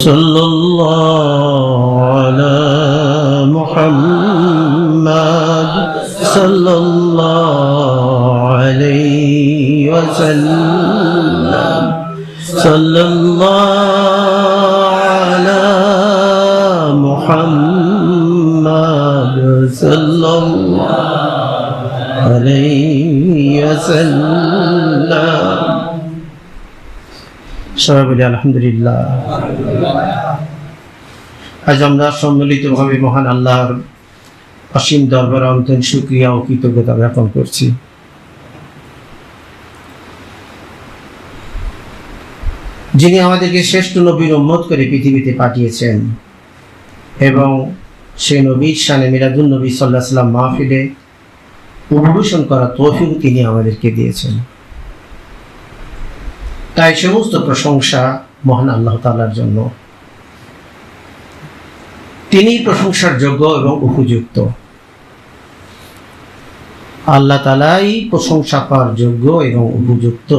সাল্লাল্লাহু আলা মুহাম্মাদ সাল্লাল্লাহু আলাইহি ওয়াসাল্লাম সাল্লাল্লাহু আলা মুহাম্মাদ সাল্লাল্লাহু আলাইহি ওয়াসাল্লাম। সবাই বলি আলহামদুলিল্লাহ। আজ আমরা সম্মিলিতভাবে মহান আল্লাহর অসীম দরবারে অন্তর শুকরিয়া ও কৃতজ্ঞতা জ্ঞাপন করছি। যিনি আমাদেরকে শ্রেষ্ঠ নবীর উম্মত করে পৃথিবীতে পাঠিয়েছেন এবং সেই নবীর শানে মিলাদুন নবী সাল্লাল্লাহু আলাইহি ওয়াসাল্লাম মাহফিলে উপবেশন করার তৌফিক তিনি আমাদেরকে দিয়েছেন। তাই সমস্ত প্রশংসা মহান আল্লাহ তাআলার জন্য। তিনি প্রশংসার যোগ্য এবং উপযুক্ত। আল্লাহ তাআলাই প্রশংসা পাওয়ার যোগ্য এবং উপযুক্ত।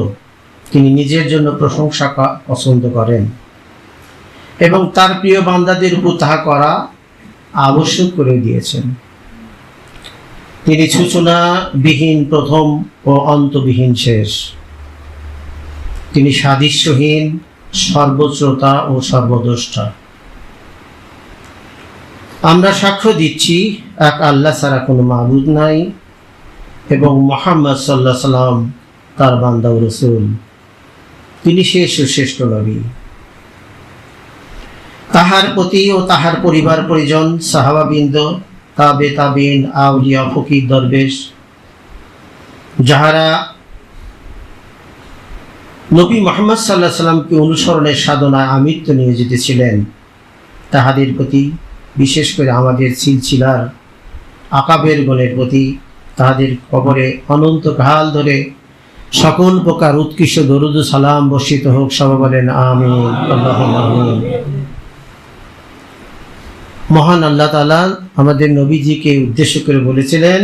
তিনি নিজের জন্য প্রশংসা পছন্দ করেন এবং তার প্রিয় বান্দাদের উপর তাহা করা আবশ্যক করে দিয়েছেন। তিনি সূচনাবিহীন প্রথম ও অন্তবিহীন শেষ। তিনি সাদৃশ্যহীন, সর্বশ্রোতা ও সর্বদ্রষ্টা। আমরা সাক্ষ্য দিচ্ছি এক আল্লাহ ছাড়া কোনো মাবুদ নাই এবং মুহাম্মদ সাল্লাল্লাহু আলাইহি ওয়াসাল্লাম তার বান্দা ও রাসূল। তিনি শেষ ও শ্রেষ্ঠ নবী। তাহার প্রতি ও তাহার পরিবার পরিজন, সাহাবাবৃন্দ, তাবে তাবিন, আউলিয়া, ফকির, দরবেশ যাহারা নবী মুহাম্মদ সাল্লাল্লাহু আলাইহি ওয়াসাল্লামকে অনুসরণের সাধনায় আমৃত্য নিয়োজিত ছিলেন, তাহাদের প্রতি, বিশেষ করে আমাদের সিলসিলার আকাবের গণের প্রতি, তাহাদের কবরে অনন্তকাল ধরে সকল প্রকার উৎকৃষ্ট দরুদ ও সালাম বর্ষিত হোক। সবাই বলেন আমিন। আল্লাহুম্মা আমিন। মহান আল্লাহ তাআলা আমাদের নবীজিকে উদ্দেশ্য করে বলেছিলেন,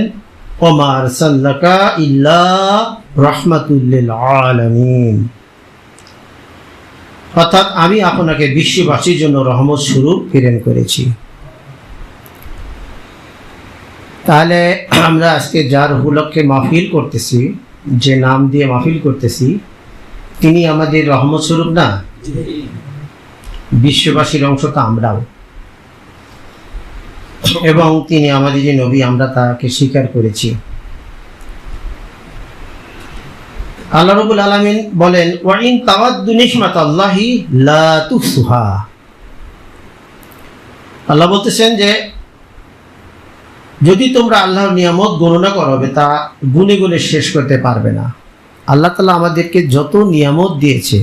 ওমা আরসালনাকা ইল্লা রাহমাতুল লিল আলামিন, অর্থাৎ আমি আপনাকে বিশ্ববাসীর জন্য রহমত স্বরূপ প্রেরণ করেছি। তাহলে আমরা আজকে যার উপলক্ষে মাহফিল করতেছি, যে নাম দিয়ে মাহফিল করতেছি, তিনি আমাদের রহমত স্বরূপ না? বিশ্ববাসীর অংশ তো আমরাও, এবং তিনি আমাদের যে নবী, আমরা তাকে স্বীকার করেছি। আল্লাহ রাব্বুল আলামিন বলেন, ওয়া ইন তাওয়াদ্দু নি'মাতাল্লাহি লা তুহসুহা। আল্লাহ বলতেছেন যে যদি তোমরা আল্লাহর নিয়ামত গণনা করবে, তা গুণে গুণে শেষ করতে পারবে না। আল্লাহ তাআলা আমাদেরকে যত নিয়ামত দিয়েছে,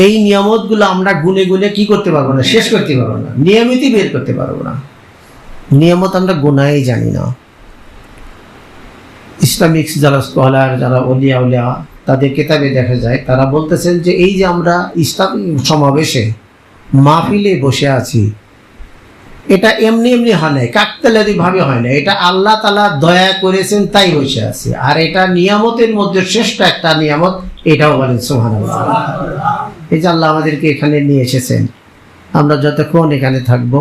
এই নিয়ামতগুলো আমরা গুণে গুণে কি করতে পারবো না, শেষ করতে পারবো না, নিয়মিতই বের করতে পারবো না। নিয়ামত আমরা গোনাই জানি না। ইসলামিক যারা স্কলার, যারা ওলিয়া উলিয়া, তাদের কিতাবে দেখা যায়, তারা বলতেছেন যে এই যে আমরা ইসলামী সমাবেশে মাহফিলে বসে আছি, এটা এমনি এমনি হয় নাই, কাকতালীয় ভাবে হয় না। এটা আল্লাহ তাআলা দয়া করেছেন তাই বসে আছি। আর এটা নিয়ামতের মধ্যে শ্রেষ্ঠ একটা নিয়ামত, এটাও বলেন সুবহানাল্লাহ। এই যে আল্লাহ আমাদেরকে এখানে নিয়ে এসেছেন, আমরা যতক্ষণ এখানে থাকব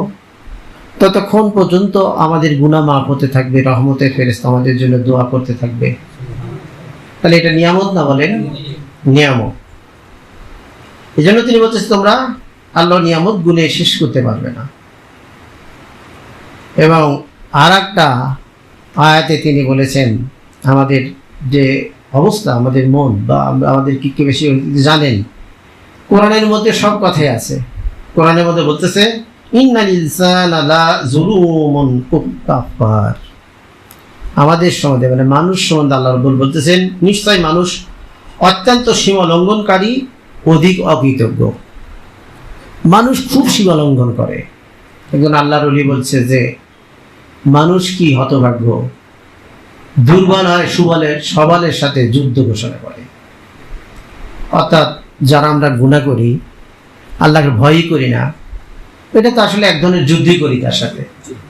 ততক্ষণ পর্যন্ত আমাদের গুনাহ মাফ হতে থাকবে, রহমতের ফেরেশতা আমাদের জন্য দোয়া করতে থাকবে। তাহলে এটা নিয়ামত না? বলেন নিয়ামত। এই জন্য তিনি বলতেছেন তোমরা আল্লাহর নিয়ামত গুণে শেষ করতে পারবে না। এবং আর একটা আয়াতে তিনি বলেছেন, আমাদের যে অবস্থা, আমাদের মন বা আমাদের কি বেশি জানেন, কোরআনের মধ্যে সব কথাই আছে। কোরআনের মধ্যে বলতেছে, ইন্নাল ইনসানা লা যুলুমুন কাফার। আমাদের সম্বন্ধে, মানে মানুষ সম্বন্ধে আল্লাহ রাব্বুল বলতেছেন, নিশ্চয় মানুষ অত্যন্ত সীমা লঙ্ঘনকারী, অধিক অকৃতজ্ঞ। মানুষ খুব সীমা লঙ্ঘন করে। একজন আল্লাহর ওলি বলছে যে মানুষ কি হতভাগ্য, দুর্বল হয় সবলের সাথে যুদ্ধ ঘোষণা করে। অর্থাৎ যারা আমরা গুনাহ করি, আল্লাহকে ভয়ই করি না, এটা তো আসলে এক ধরনের যুদ্ধই করি তার সাথে।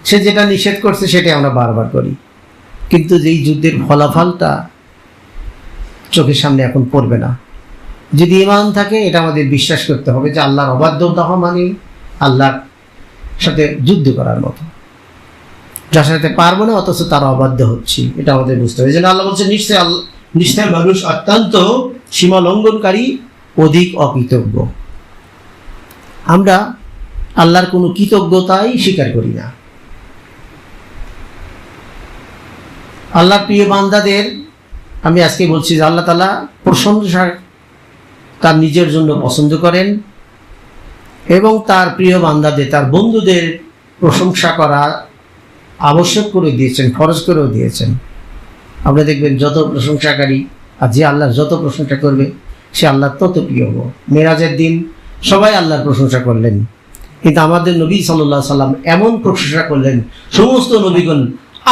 সে যেটা নিষেধ করছে সেটাই আমরা বারবার করি, কিন্তু যেই যুদ্ধের ফলাফলটা চোখের সামনে এখন পড়বে না। যদি ঈমান থাকে, এটা আমাদের বিশ্বাস করতে হবে যে আল্লাহর অবাধ্যতা হওয়া মানে আল্লাহর সাথে যুদ্ধ করার মতো, যার সাথে পারবো না অথচ তারা অবাধ্য হচ্ছে, এটা আমাদের বুঝতে হবে। এই জন্য আল্লাহ বলছে নিশ্চয় মানুষ অত্যন্ত সীমা লঙ্ঘনকারী, অধিক অকৃতজ্ঞ। আমরা আল্লাহর কোনো কৃতজ্ঞতাই স্বীকার করি না। আল্লাহর প্রিয় বান্দাদের আমি আজকে বলছি যে আল্লাহ তাআলা প্রশংসা তার নিজের জন্য পছন্দ করেন এবং তার প্রিয় বান্দাদের, তার বন্ধুদের প্রশংসা করা আবশ্যক করে দিয়েছেন, ফরজ করেও দিয়েছেন। আপনি দেখবেন যত প্রশংসাকারী আর যে আল্লাহর যত প্রশংসা করবে সে আল্লাহর তত প্রিয় হবে। মেরাজের দিন সবাই আল্লাহর প্রশংসা করলেন, কিন্তু আমাদের নবী সাল্লাল্লাহু আলাইহি সাল্লাম এমন প্রশংসা করলেন সমস্ত নবীগণ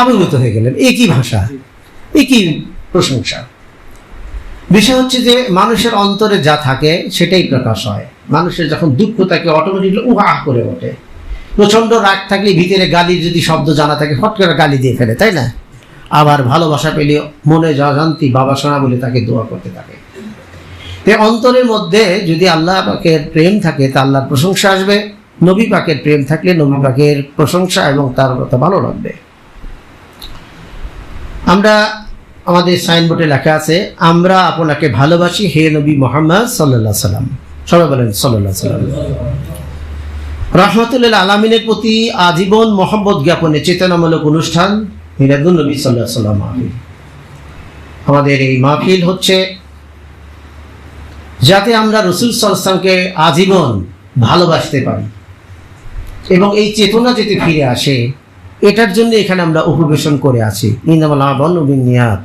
আবির্ভূত হয়ে গেলেন। একই ভাষা, একই প্রশংসা। বিষয় হচ্ছে যে মানুষের অন্তরে যা থাকে সেটাই প্রকাশ হয়। মানুষের যখন দুঃখ থাকে অটোমেটিকলি উহা করে ওঠে। প্রচণ্ড রাগ থাকলে ভিতরে গালির যদি শব্দ জানা থাকে ফট করে গালি দিয়ে ফেলে, তাই না? আবার ভালোবাসা পেলে মনে যা শান্তি বাবা শোনা বলে তাকে দোয়া করতে থাকে। তাই অন্তরের মধ্যে যদি আল্লাহ পাকের প্রেম থাকে তা আল্লাহর প্রশংসা আসবে, নবী পাকের প্রেম থাকলে নবী পাকের প্রশংসা এবং তার কথা ভালো লাগবে। আমরা আমাদের সাইনবোর্ডে লেখা আছে, আমরা আপনাকে ভালোবাসি হে নবী মুহাম্মদ সাল্লাল্লাহু আলাইহি সাল্লাম। সবাই বলেন সাল্লাল্লাহু আলাইহি সাল্লাম। রাহমাতুল আলামিনের প্রতি আজীবন মহব্বত জ্ঞাপনে চেতনামূলক অনুষ্ঠান মিলাদুন নবী সাল্লাল্লাহু আলাইহি সাল্লাম মাহফিল। আমাদের এই মাহফিল হচ্ছে যাতে আমরা রাসূল সাল্লাল্লাহু আলাইহি সাল্লামকে আজীবন ভালোবাসতে পারি এবং এই চেতনা যাতে ফিরে আসে, এটার জন্য এখানে আমরা উপবেশন করে আছি। ইন্নামাল আমালু বিন্নিয়াত,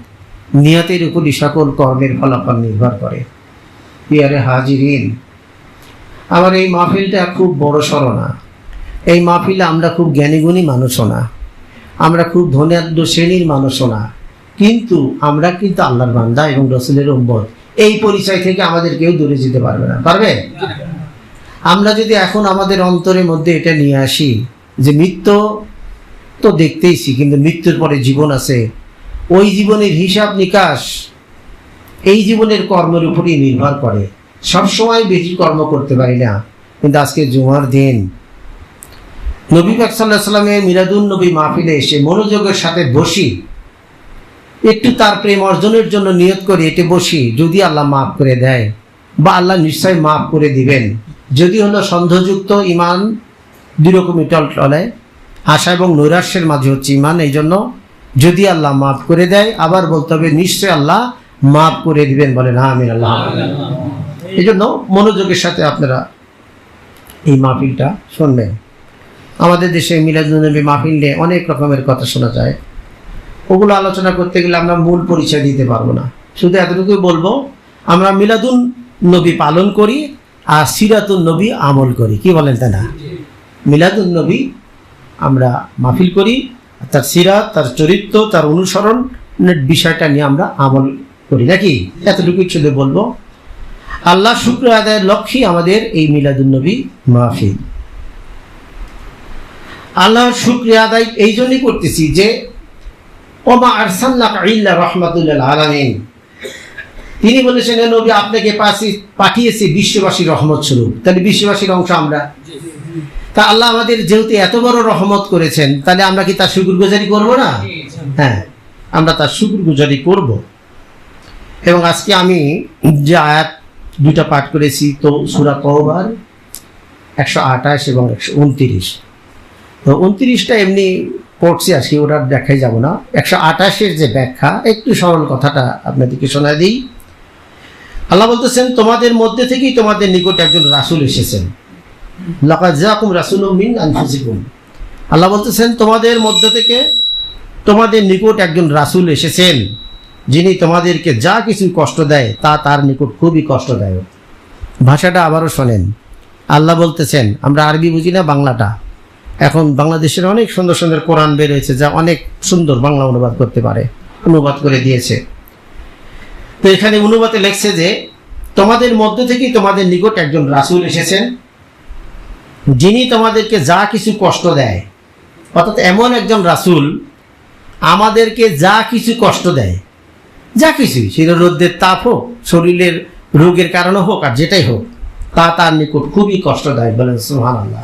নিয়তের উপরই সকল কর্মের ফলাফল নির্ভর করে। প্রিয় হাজিরিন, আমার এই মাহফিলটা খুব বড় সড় না। এই মাহফিলে আমরা খুব জ্ঞানীগুণী মানুষও না, আমরা খুব ধনাঢ্য শ্রেণীর মানুষও না, কিন্তু আমরা কিন্তু আল্লাহর বান্দা এবং রাসূলের উম্মত। এই পরিচয় থেকে আমাদের কেউ দূরে যেতে পারবে না, পারবে? আমরা যদি এখন আমাদের অন্তরের মধ্যে এটা নিয়ে আসি যে মৃত্যু তো দেখতেইছি, কিন্তু মৃত্যুর পরে জীবন আছে, ওই জীবনের হিসাব নিকাশ এই জীবনের কর্মের উপরই নির্ভর করে। সবসময় বেশি কর্ম করতে পারি না, কিন্তু আজকে জুমার দিন নবী পাক সাল্লাল্লাহু আলাইহি সাল্লামের মিলাদুন নবী মাহফিলে এসে মনোযোগের সাথে বসি, একটু তার প্রেম অর্জনের জন্য নিয়ত করে এটে বসি, যদি আল্লাহ মাফ করে দেয় বা আল্লাহ নিশ্চয় মাফ করে দিবেন। যদি হলো সন্দেহযুক্ত ইমান, দুই রকমই টলটলে, আশা এবং নৈরাশ্যের মাঝে হচ্ছে ইমান। এই জন্য যদি আল্লাহ মাফ করে দেয়, আবার বলতে হবে নিশ্চয় আল্লাহ মাফ করে দিবেন, বলেন আমিন আল্লাহ। এই জন্য মনোযোগের সাথে আপনারা এই মাহফিলটা শুনবেন। আমাদের দেশে মিলাদুন নবী মাহফিল নিয়ে অনেক রকমের কথা শোনা যায়, ওগুলো আলোচনা করতে গেলে আমরা মূল পরিচয় দিতে পারবো না। শুধু এতটুকুই বলবো, আমরা মিলাদুন নবী পালন করি আর সিরাতুন নবী আমল করি। কি বলেন তাই না? মিলাদুন নবী আমরা মাহফিল করি, তার সিরাত, তার চরিত্র, তার অনুসরণের বিষয়টা নিয়ে আমরা আমল করি, নাকি? এতটুকুই শুধু বলবো। আল্লাহ শুকর আদায়ের লক্ষ্যে আমাদের এই মিলাদুন নবী মাহফিল। আল্লাহর শুকরিয়া আদায় এই জন্যই করতেছি যে ওমা আরসালনাকা ইল্লা রাহমাতুল লিল আলামিন, তিনি বলেছেন হে নবী আপনাকে পাঠিয়েছি বিশ্ববাসীর রহমত স্বরূপ। তাহলে বিশ্ববাসীর অংশ আমরা। তা আল্লাহ আমাদের যেহেতু এত বড় রহমত করেছেন, তাহলে আমরা কি তার শুকরগুজারি করব না? হ্যাঁ, আমরা তার শুকরগুজারি করব। এবং আজকে আমি যে আয়াত দুটা পাঠ করেছি, তো সূরা তওবার 128 এবং 129। তো 29টা এমনি পড়ছি আজকে, ওটা ব্যাখ্যায় যাব না। 128-এর যে ব্যাখ্যা, একটু সরল কথাটা আপনাদেরকে শোনায় দিই। আল্লাহ বলতেছেন, তোমাদের মধ্যে থেকেই তোমাদের নিকট একজন রাসূল এসেছেন। লাকাদ জাআকুম রাসূলুম মিন আনফুসিকুম। আল্লাহ বলতেছেন, তোমাদের মধ্যে থেকে তোমাদের নিকট একজন রাসূল এসেছেন, যিনি তোমাদেরকে যা কিছু কষ্ট দেয় তা তার নিকট খুবই কষ্টদায়ক। ভাষাটা আবারও শোনেন। আল্লাহ বলতেছেন, আমরা আরবি বুঝি না, বাংলাটা। এখন বাংলাদেশের অনেক সুন্দর সুন্দর কোরআন বের হয়েছে, যা অনেক সুন্দর বাংলা অনুবাদ করতে পারে, অনুবাদ করে দিয়েছে। তো এখানে অনুবাদে লেখছে যে তোমাদের মধ্যে থেকেই তোমাদের নিকট একজন রাসূল এসেছেন, যিনি তোমাদেরকে যা কিছু কষ্ট দেয়। অর্থাৎ এমন একজন রাসূল আমাদেরকে যা কিছু কষ্ট দেয়, যা কিছুই, সেটা রোদ্রের তাপ হোক, শরীরের রোগের কারণে হোক আর যেটাই হোক, তা তার নিকট খুবই কষ্টদায়ক। বলেন সুবহানাল্লাহ।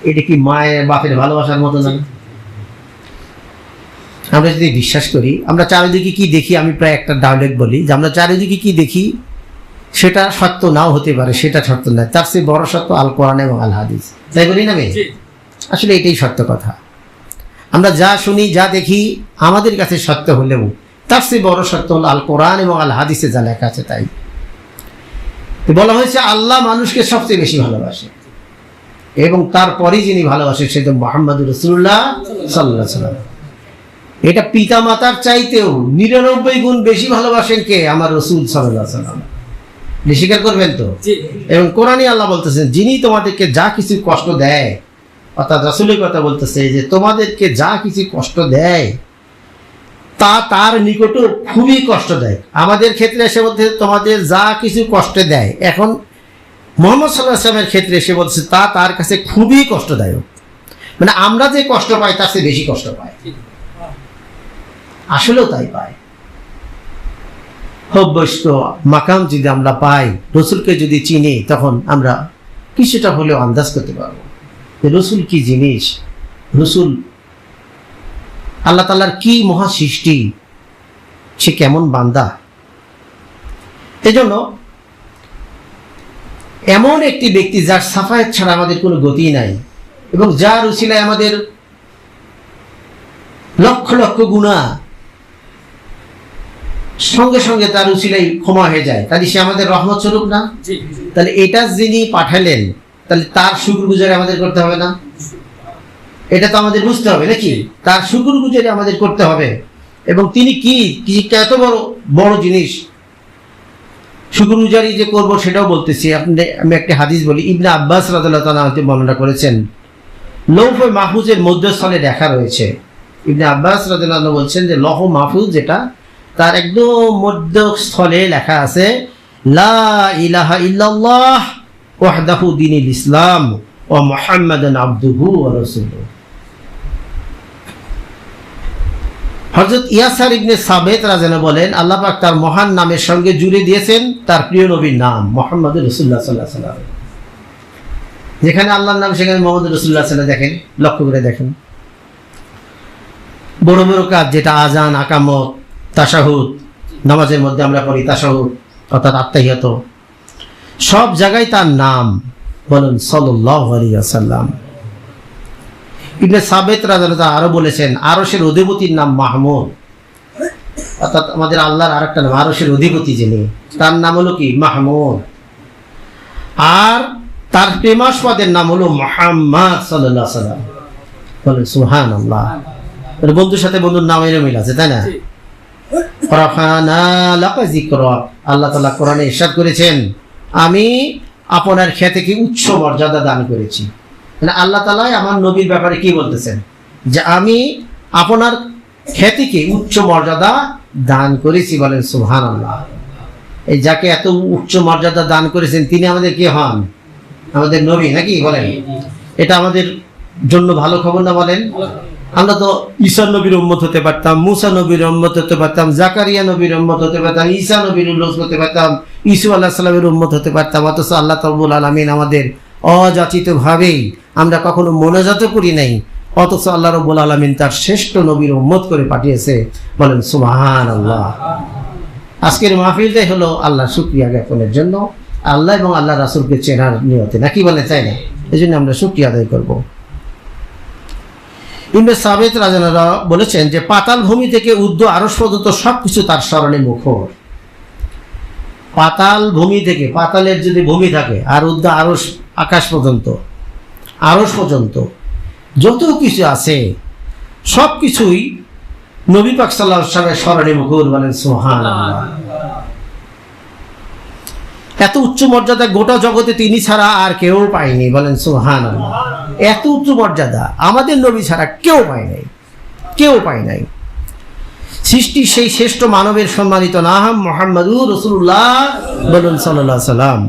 এটা কি মায়ের বাপের ভালোবাসার মতো না? আমরা যদি বিশ্বাস করি, আমরা চারিদিকে কি দেখি, আমি প্রায় একটা ডায়লগ বলি যে আমরা চারিদিকে কি দেখি সেটা সত্য নাও হতে পারে, সেটা সত্য নয়, তার চেয়ে বড় সত্য আল কোরআন এবং আল হাদিস, তাই বলি না? আসলে এটাই সত্য কথা। আমরা যা শুনি যা দেখি আমাদের কাছে সত্য হলেও তার চেয়ে বড় সত্য হল আল কোরআন এবং আল হাদিসে যা লেখা আছে তাই। বলা হয়েছে আল্লাহ মানুষকে সবচেয়ে বেশি ভালোবাসে এবং তারপরেই যিনি ভালোবাসে সে তো মুহাম্মদুর রাসূলুল্লাহ সাল্লাল্লাহু আলাইহি ওয়াসাল্লাম। এটা পিতা মাতার চাইতেও 99 গুণ বেশি ভালোবাসেন কে? আমার রাসূল সাল্লাল্লাহু আলাইহি ওয়াসাল্লাম। স্বীকার করবেন তো? এবং কোরআনে আল্লাহ বলতেছেন যিনি তোমাদেরকে যা কিছু কষ্ট দেয়, অর্থাৎ রাসূলের কথা বলতেছে যে তোমাদেরকে যা কিছু কষ্ট দেয় তা তার নিকটও খুবই কষ্টদায়ক। আমাদের ক্ষেত্রে এসে বলতে তোমাদের যা কিছু কষ্ট দেয়, এখন মুহাম্মদ সাল্লাল্লাহু আলাইহি ওয়াসাল্লামের ক্ষেত্রে এসে বলছে তা তার কাছে খুবই কষ্টদায়ক। মানে আমরা যে কষ্ট পাই তার চেয়ে বেশি কষ্ট পাই, আসলেও তাই পাই। অভ্যস্ত মাকাম যদি আমরা পাই, রসুলকে যদি চিনি, তখন আমরা কিছুটা হলেও আন্দাজ করতে পারবো যে রসুল কি জিনিস, রসুল আল্লাহ তাআলার কি মহা সৃষ্টি, সে কেমন বান্দা। এজন্য এমন একটি ব্যক্তি যার সাফায়াত ছাড়া আমাদের কোনো গতি নাই এবং যার উসিলায় আমাদের লক্ষ লক্ষ গুনাহ সঙ্গে সঙ্গে তার উসিলাই ক্ষমা হয়ে যায়, তাহলে সে আমাদের রহমত স্বরূপ না? তাহলে এটা যিনি পাঠালেন তাহলে তার শুকরগুজারি আমাদের করতে হবে না? এটা তো আমাদের বুঝতে হবে নাকি? তার শুকরগুজারি আমাদের করতে হবে। এবং তিনি কি এত বড় বড় জিনিস শুকরগুজারি যে করবো সেটাও বলতেছি। আমি একটা হাদিস বলি, ইবনে আব্বাস রাদিয়াল্লাহু তাআলা আনহু বর্ণনা করেছেন, লৌহ মাহফুজের মধ্যস্থলে লেখা রয়েছে। ইবনে আব্বাস রাদিয়াল্লাহু আনহু বলছেন যে লৌহ মাহফুজ যেটা, তার একদম মধ্যস্থলে লেখা আছে লা ইলাহা ইল্লাল্লাহ ওয়াহদাহু দীনুল ইসলাম ওয়া মুহাম্মাদান আবদুহু ওয়া রাসূলুহু। হযরত ইয়াসার ইবনে সাবিত রাদিয়াল্লাহু বলেন আল্লাহ পাক তার মহান নামের সঙ্গে জুড়ে দিয়েছেন তার প্রিয় নবীর নাম মুহাম্মদুর রাসূলুল্লাহ সাল্লাল্লাহু আলাইহি ওয়াসাল্লাম। যেখানে আল্লাহর নাম সেখানে মুহাম্মদুর রাসূলুল্লাহ সাল্লাল্লাহু আলাইহি ওয়াসাল্লাম, দেখেন, লক্ষ্য করে দেখেন। বড় বড় কাজ যেটা আজান, আকামত, তাশাহুদ, নামাজের মধ্যে আমরা পড়ি তাশাহুদ অর্থাৎ আত্তাহিয়াত, সব জায়গায় তার নাম বলেন সাল্লাল্লাহু আলাইহি ওয়াসাল্লাম। ইবনে সাবিত রাদিয়াল্লাহু তাআলা আরো বলেছেন আরশের অধিপতির নাম মাহমুদ, অর্থাৎ আমাদের আল্লাহর আরেকটা নাম আরশের অধিপতি যিনি, তার নাম হলো কি? মাহমুদ। আর তার প্রেমাস্পদের নাম হলো মুহাম্মদ সাল্লাল্লাহু আলাইহি ওয়াসাল্লাম। বলেন সুবহানাল্লাহ। বন্ধুর সাথে বন্ধুর নামের মিল আছে, তাই না? আল্লাহ তাআলা কোরআনে ইরশাদ করেছেন আমি আপনার খ্যাতিকে উচ্চ মর্যাদা দান করেছি। মানে আল্লাহ তাআলা আমার নবীর ব্যাপারে কি বলতেছেন যে আমি আপনার খ্যাতিকে উচ্চ মর্যাদা দান করেছি। বলেন সুবহানাল্লাহ। এই যাকে এত উচ্চ মর্যাদা দান করেছেন তিনি আমাদের কি হন? আমাদের নবী নাকি? বলেন এটা আমাদের জন্য ভালো খবর না? বলেন আমরা তো ঈসা নবীর উম্মত হতে পারতাম, মুসা নবীর উম্মত হতে পারতাম, জাকারিয়া নবীর উম্মত হতে পারতাম, ঈসা নবীর উম্মত হতে পারতাম, ঈসু আলাইহিস সালামের উম্মত হতে পারতাম। অথচ আল্লাহ রাব্বুল আলামিন আমাদের অযাচিতভাবেই, আমরা কখনো মোনাজাত করি নাই, অথচ আল্লাহ রাব্বুল আলামিন তার শ্রেষ্ঠ নবীর উম্মত করে পাঠিয়েছে। বলেন সুবহানাল্লাহ। আজকের মাহফিলটাই হলো আল্লাহর শুকরিয়া জ্ঞাপনের জন্য, আল্লাহ এবং আল্লাহ রাসূলকে চেনার নিয়তে, নাকি বলেন? তাই না? এই জন্য আমরা শুকরিয়া আদায় করবো। ইবনে সাবিত রাদিয়াল্লাহু বলেছেন যে পাতাল ভূমি থেকে ঊর্ধ্ব আরশ পর্যন্ত সবকিছু তার স্মরণে মুখর। পাতাল ভূমি থেকে, পাতালের যদি ভূমি থাকে আর ঊর্ধ্ব আরশ, আকাশ পর্যন্ত, আরশ পর্যন্ত যত কিছু আছে সবকিছুই নবী পাক সাল্লাল্লাহু আলাইহি ওয়াসাল্লামের স্মরণে মুখর। বলেন সুবহানাল্লাহ। এত উচ্চ মর্যাদা গোটা জগতে তিনি ছাড়া আর কেউ পায়নি। বলেন সুবহানাল্লাহ। এত উচ্চ মর্যাদা আমাদের নবী ছাড়া কেউ পায় নাই, কেউ পায় নাই। সৃষ্টি সেই শ্রেষ্ঠ মানবের সম্মানিত নাম মুহাম্মদুর রাসূলুল্লাহ বলুন সাল্লাল্লাহু আলাইহি ওয়াসাল্লাম।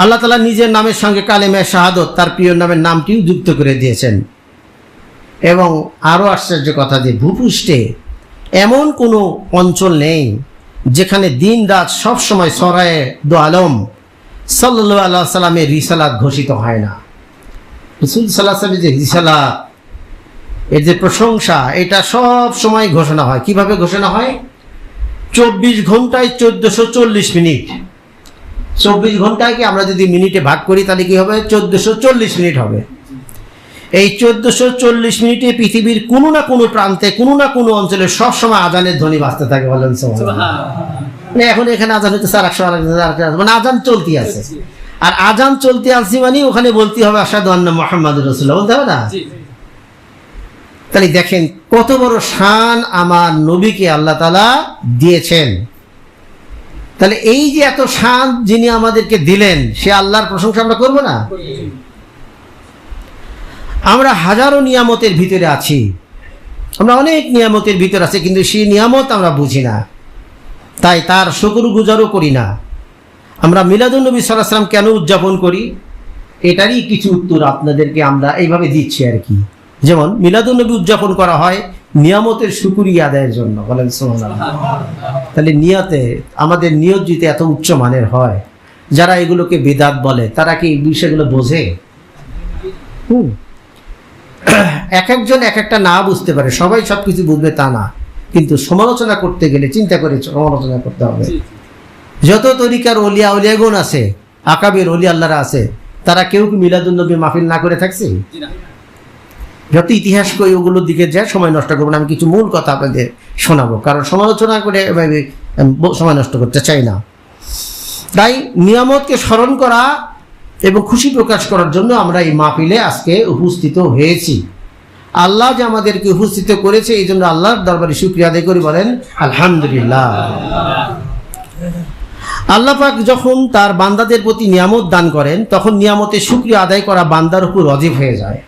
আল্লাহ তাআলা নিজের নামের সঙ্গে কালেমা শাহাদত তার প্রিয় নামের নামটিও যুক্ত করে দিয়েছেন। এবং আরো আশ্চর্য কথা যে ভূপৃষ্ঠে এমন কোনো অঞ্চল নেই যেখানে দিন রাত সবসময় সরায়ে দো আলম সাল্লাল্লাহু আলাইহি সাল্লামের রিসালাত ঘোষিত হয় না। রাসূল সাল্লাল্লাহু আলাইহি ওয়াসাল্লামের যে রিসালাত, এর যে প্রশংসা, এটা সব সময় ঘোষণা হয়। কিভাবে ঘোষণা হয়? 24 ঘন্টায় 1440 মিনিট। 24 ঘন্টাকে আমরা যদি মিনিটে ভাগ করি তাহলে কি হবে? 1440 মিনিট হবে। এই 1440 মিনিটে পৃথিবীর কোনো না কোনো প্রান্তে, কোনো না কোনো অঞ্চলে সবসময় আজানের ধ্বনি বাজতে থাকে। বলেন সুবহানাল্লাহ। মানে এখন এখানে আজান হইতেছে, আর মানে আজান চলতে আছে, আর আজান চলতে আছে মানে ওখানে বলতে হবে আশহাদু আন্না মুহাম্মাদুর রাসূলুল্লাহ, বলতে হবে না? তাহলে দেখেন কত বড় শান আমার নবীকে আল্লাহ তাআলা দিয়েছেন। তাহলে এই যে এত শান যিনি আমাদেরকে দিলেন, সে আল্লাহর প্রশংসা আমরা করব না? আমরা হাজারো নিয়ামতের ভিতরে আছি, আমরা অনেক নিয়ামতের ভিতরে আছি, কিন্তু সেই নিয়ামত আমরা বুঝি না, তাই তার শুকরগুজারও করি না। আমরা মিলাদুন নবী সাল্লাল্লাহু আলাইহি ওয়াসাল্লাম কেন উদযাপন করি, এটারই কিছু উত্তর আপনাদেরকে আমরা এইভাবে দিচ্ছি আর কি। যেমন মিলাদুন নবী উদযাপন করা হয় নিয়ামতের শুকরিয়া আদায়ের জন্য। বলেন সুবহানাল্লাহ। তাহলে নিয়তে আমাদের নিয়ত যদি এত উচ্চ মানের হয়, যারা এগুলোকে বিদআত বলে তারা কি এই বিষয়গুলো বোঝে? এক একজন এক একটা না বুঝতে পারে, সবাই সবকিছু বুঝবে তা না, কিন্তু সমালোচনা করতে গেলে চিন্তা করে সমালোচনা করতে হবে। যত তরিকার ওলিয়া উলিয়াগুন আছে, আকাবের ওলি আল্লাহরা আছে, তারা কেউ কি মিলাদুন নবী মাহফিল না করে থাকছে? যত ইতিহাস কই ওগুলোর দিকে যায়, সময় নষ্ট করবো না। আমি কিছু মূল কথা আপনাদের শোনাবো, কারণ সমালোচনা করে সময় নষ্ট করতে চাই না। তাই নিয়ামতকে স্মরণ করা এবং খুশি প্রকাশ করার জন্য আমরা এই মাহফিলে আজকে উপস্থিত হয়েছি। আল্লাহ যে আমাদেরকে উপস্থিত করেছে, এই জন্য আল্লাহর দরবারে শুকরিয়া আদায় করি। বলেন আলহামদুলিল্লাহ। আল্লাহ পাক যখন তার বান্দাদের প্রতি নিয়ামত দান করেন, তখন নিয়ামতের শুকরিয়া আদায় করা বান্দার উপর ওয়াজিব হয়ে যায়।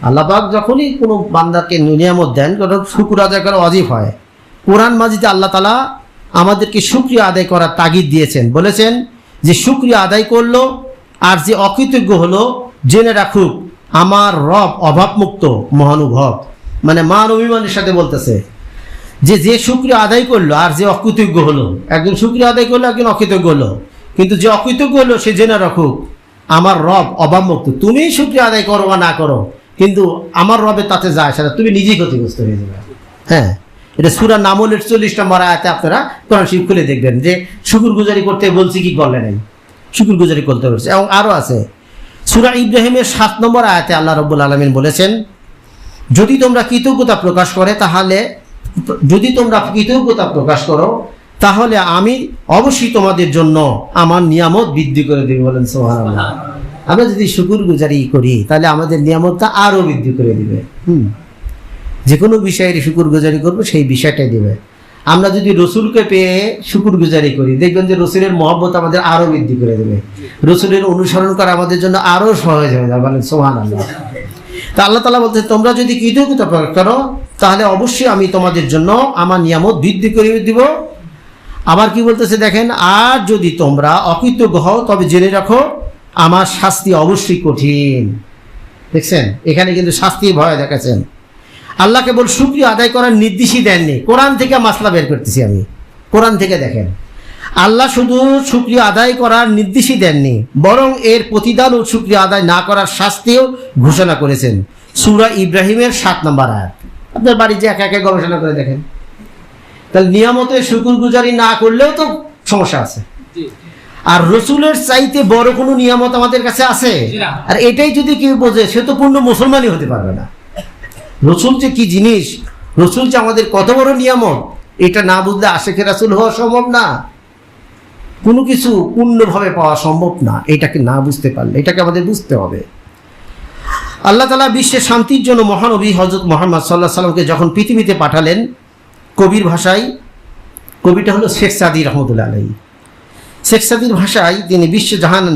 আল্লাহ পাক যখনই কোনো বান্দাকে নিয়ামত দেন, শুকর আদায় করা ওয়াজিব হয়। কোরআন মাজিদে আল্লাহ তাআলা আমাদেরকে শুকরিয়া আদায় করার তাগিদ দিয়েছেন। বলেছেন যে শুকরিয়া আদায় করলো আর যে অকৃতজ্ঞ হলো, জেনে রাখুক আমার রব অভাবমুক্ত মহানুভব। মানে মান অভিমানের সাথে বলতেছে যে যে শুকরিয়া আদায় করলো আর যে অকৃতজ্ঞ হলো, একজন শুকরিয়া আদায় করলো, একজন অকৃতজ্ঞ হলো, কিন্তু যে অকৃতজ্ঞ হলো সে জেনে রাখুক আমার রব অভাবমুক্ত। তুমি শুকরিয়া আদায় করো বা না করো, কিন্তু আমার রবের তাতে যায় সেটা, তুমি নিজেই ক্ষতিগ্রস্ত হয়ে যাবে। হ্যাঁ, এটা সূরা নামলের 40 নম্বর আয়াতে আপনারা কোরআন শরীফ খুলে দেখবেন যে শুকরগুজারি করতে বলছি কি করলে নাই, শুকরগুজারি করতে বলছে। এবং আরও আছে সূরা ইব্রাহিমের 7 নম্বর আয়াতে আল্লাহ রাব্বুল আলামিন বলেছেন, যদি তোমরা কৃতজ্ঞতা প্রকাশ করো তাহলে আমি অবশ্যই তোমাদের জন্য আমার নিয়ামত বৃদ্ধি করে দেব। বলেন সুবহানাল্লাহ। আমরা যদি শুকরগুজারি করি তাহলে আমাদের নিয়ামতটা আরো বৃদ্ধি করে দিবে। যে কোনো বিষয়ের শুকরগুজারি করবো, সেই বিষয়টাই দিবে। আমরা যদি রসুলকে পেয়ে শুকরগুজারি করি, দেখবেন যে রসুলের মহব্বত আমাদের আরো বৃদ্ধি করে দেবে, রসুলের অনুসরণ করা আমাদের জন্য আরো সহজ হয়ে যাবে। বলেন সুবহানাল্লাহ। তা আল্লাহ তাআলা বলতে, তোমরা যদি কৃতজ্ঞতা প্রকাশ করো তাহলে অবশ্যই আমি তোমাদের জন্য আমার নিয়ামত বৃদ্ধি করে দিব। আবার কি বলতেছে দেখেন, আর যদি তোমরা অকৃতজ্ঞ হও তবে জেনে রাখো আমার শাস্তি অবশ্যই কঠিন। দেখছেন, এখানে কিন্তু শাস্তির ভয় দেখাচ্ছেন। আল্লাহ কেবল শুকরিয়া আদায় করার নির্দেশই দেননি, কোরআন থেকে মাসলা বের করতেছি আমি। কোরআন থেকে দেখেন, আল্লাহ শুধু শুকরিয়া আদায় করার নির্দেশই দেননি, বরং এর প্রতিদান ও শুকরিয়া আদায় না করার শাস্তিও ঘোষণা করেছেন। সূরা ইব্রাহিমের 7 নম্বর আয়াত। আপনার বাড়ি যে একা একা গবেষণা করে দেখেন, তাহলে নিয়ামতের শুকরগুজারি না করলেও তো সমস্যা আছে। আর রসুলের চাইতে বড় কোনো নিয়ামত আমাদের কাছে আছে? আর এটাই যদি কেউ বোঝে, সে তো পূর্ণ মুসলমানই হতে পারবে না। রসুল যে কি জিনিস, রসুল যে আমাদের কত বড় নিয়ামত, এটা না বুঝলে আশিকে রাসূল হওয়া সম্ভব না, কোনো কিছু পূর্ণভাবে পাওয়া সম্ভব না। এটাকে না বুঝতে পারলে, এটাকে আমাদের বুঝতে হবে। আল্লাহ তাআলা বিশ্বের শান্তির জন্য মহানবী হযরত মুহাম্মদ সাল্লাল্লাহু আলাইহি ওয়াসাল্লামকে যখন পৃথিবীতে পাঠালেন, কবির ভাষায়, কবিটা হলো শেখ সাদী রহমতুল্লাহ আলাইহি, শেখ সাদীর ভাষায় তিনি বিশ্বজাহান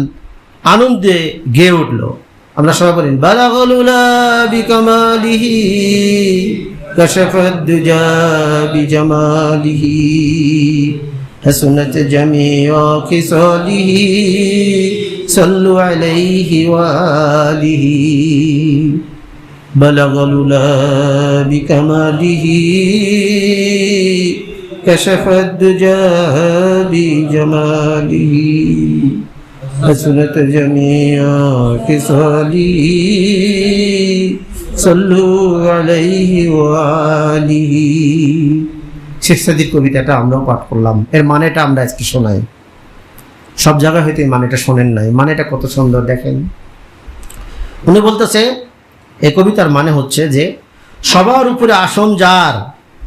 আনন্দে গেয়ে উঠল। আমরা সবাই বলেন, বালাগাল উলা বিকামালিহি কাশাফাদ দুজা বিজামালিহি হাসনাত জামিউ খিসালিহি সাল্লু আলাইহি ওয়া আলিহি বালাগাল উলা বিকামালিহি كشف الدجى بجماله حسنت جميع خصاله صلوا عليه وآله। শেখ সাদির কবিতাটা আমরাও পাঠ করলাম, এর মানেটা আমরা আজকে শোনাই। সব জায়গা হয়তো এই মানেটা শোনেন নাই, মানেটা কত সুন্দর দেখেন। উনি বলতেছে এই কবিতার মানে হচ্ছে যে সবার উপরে আসন যার,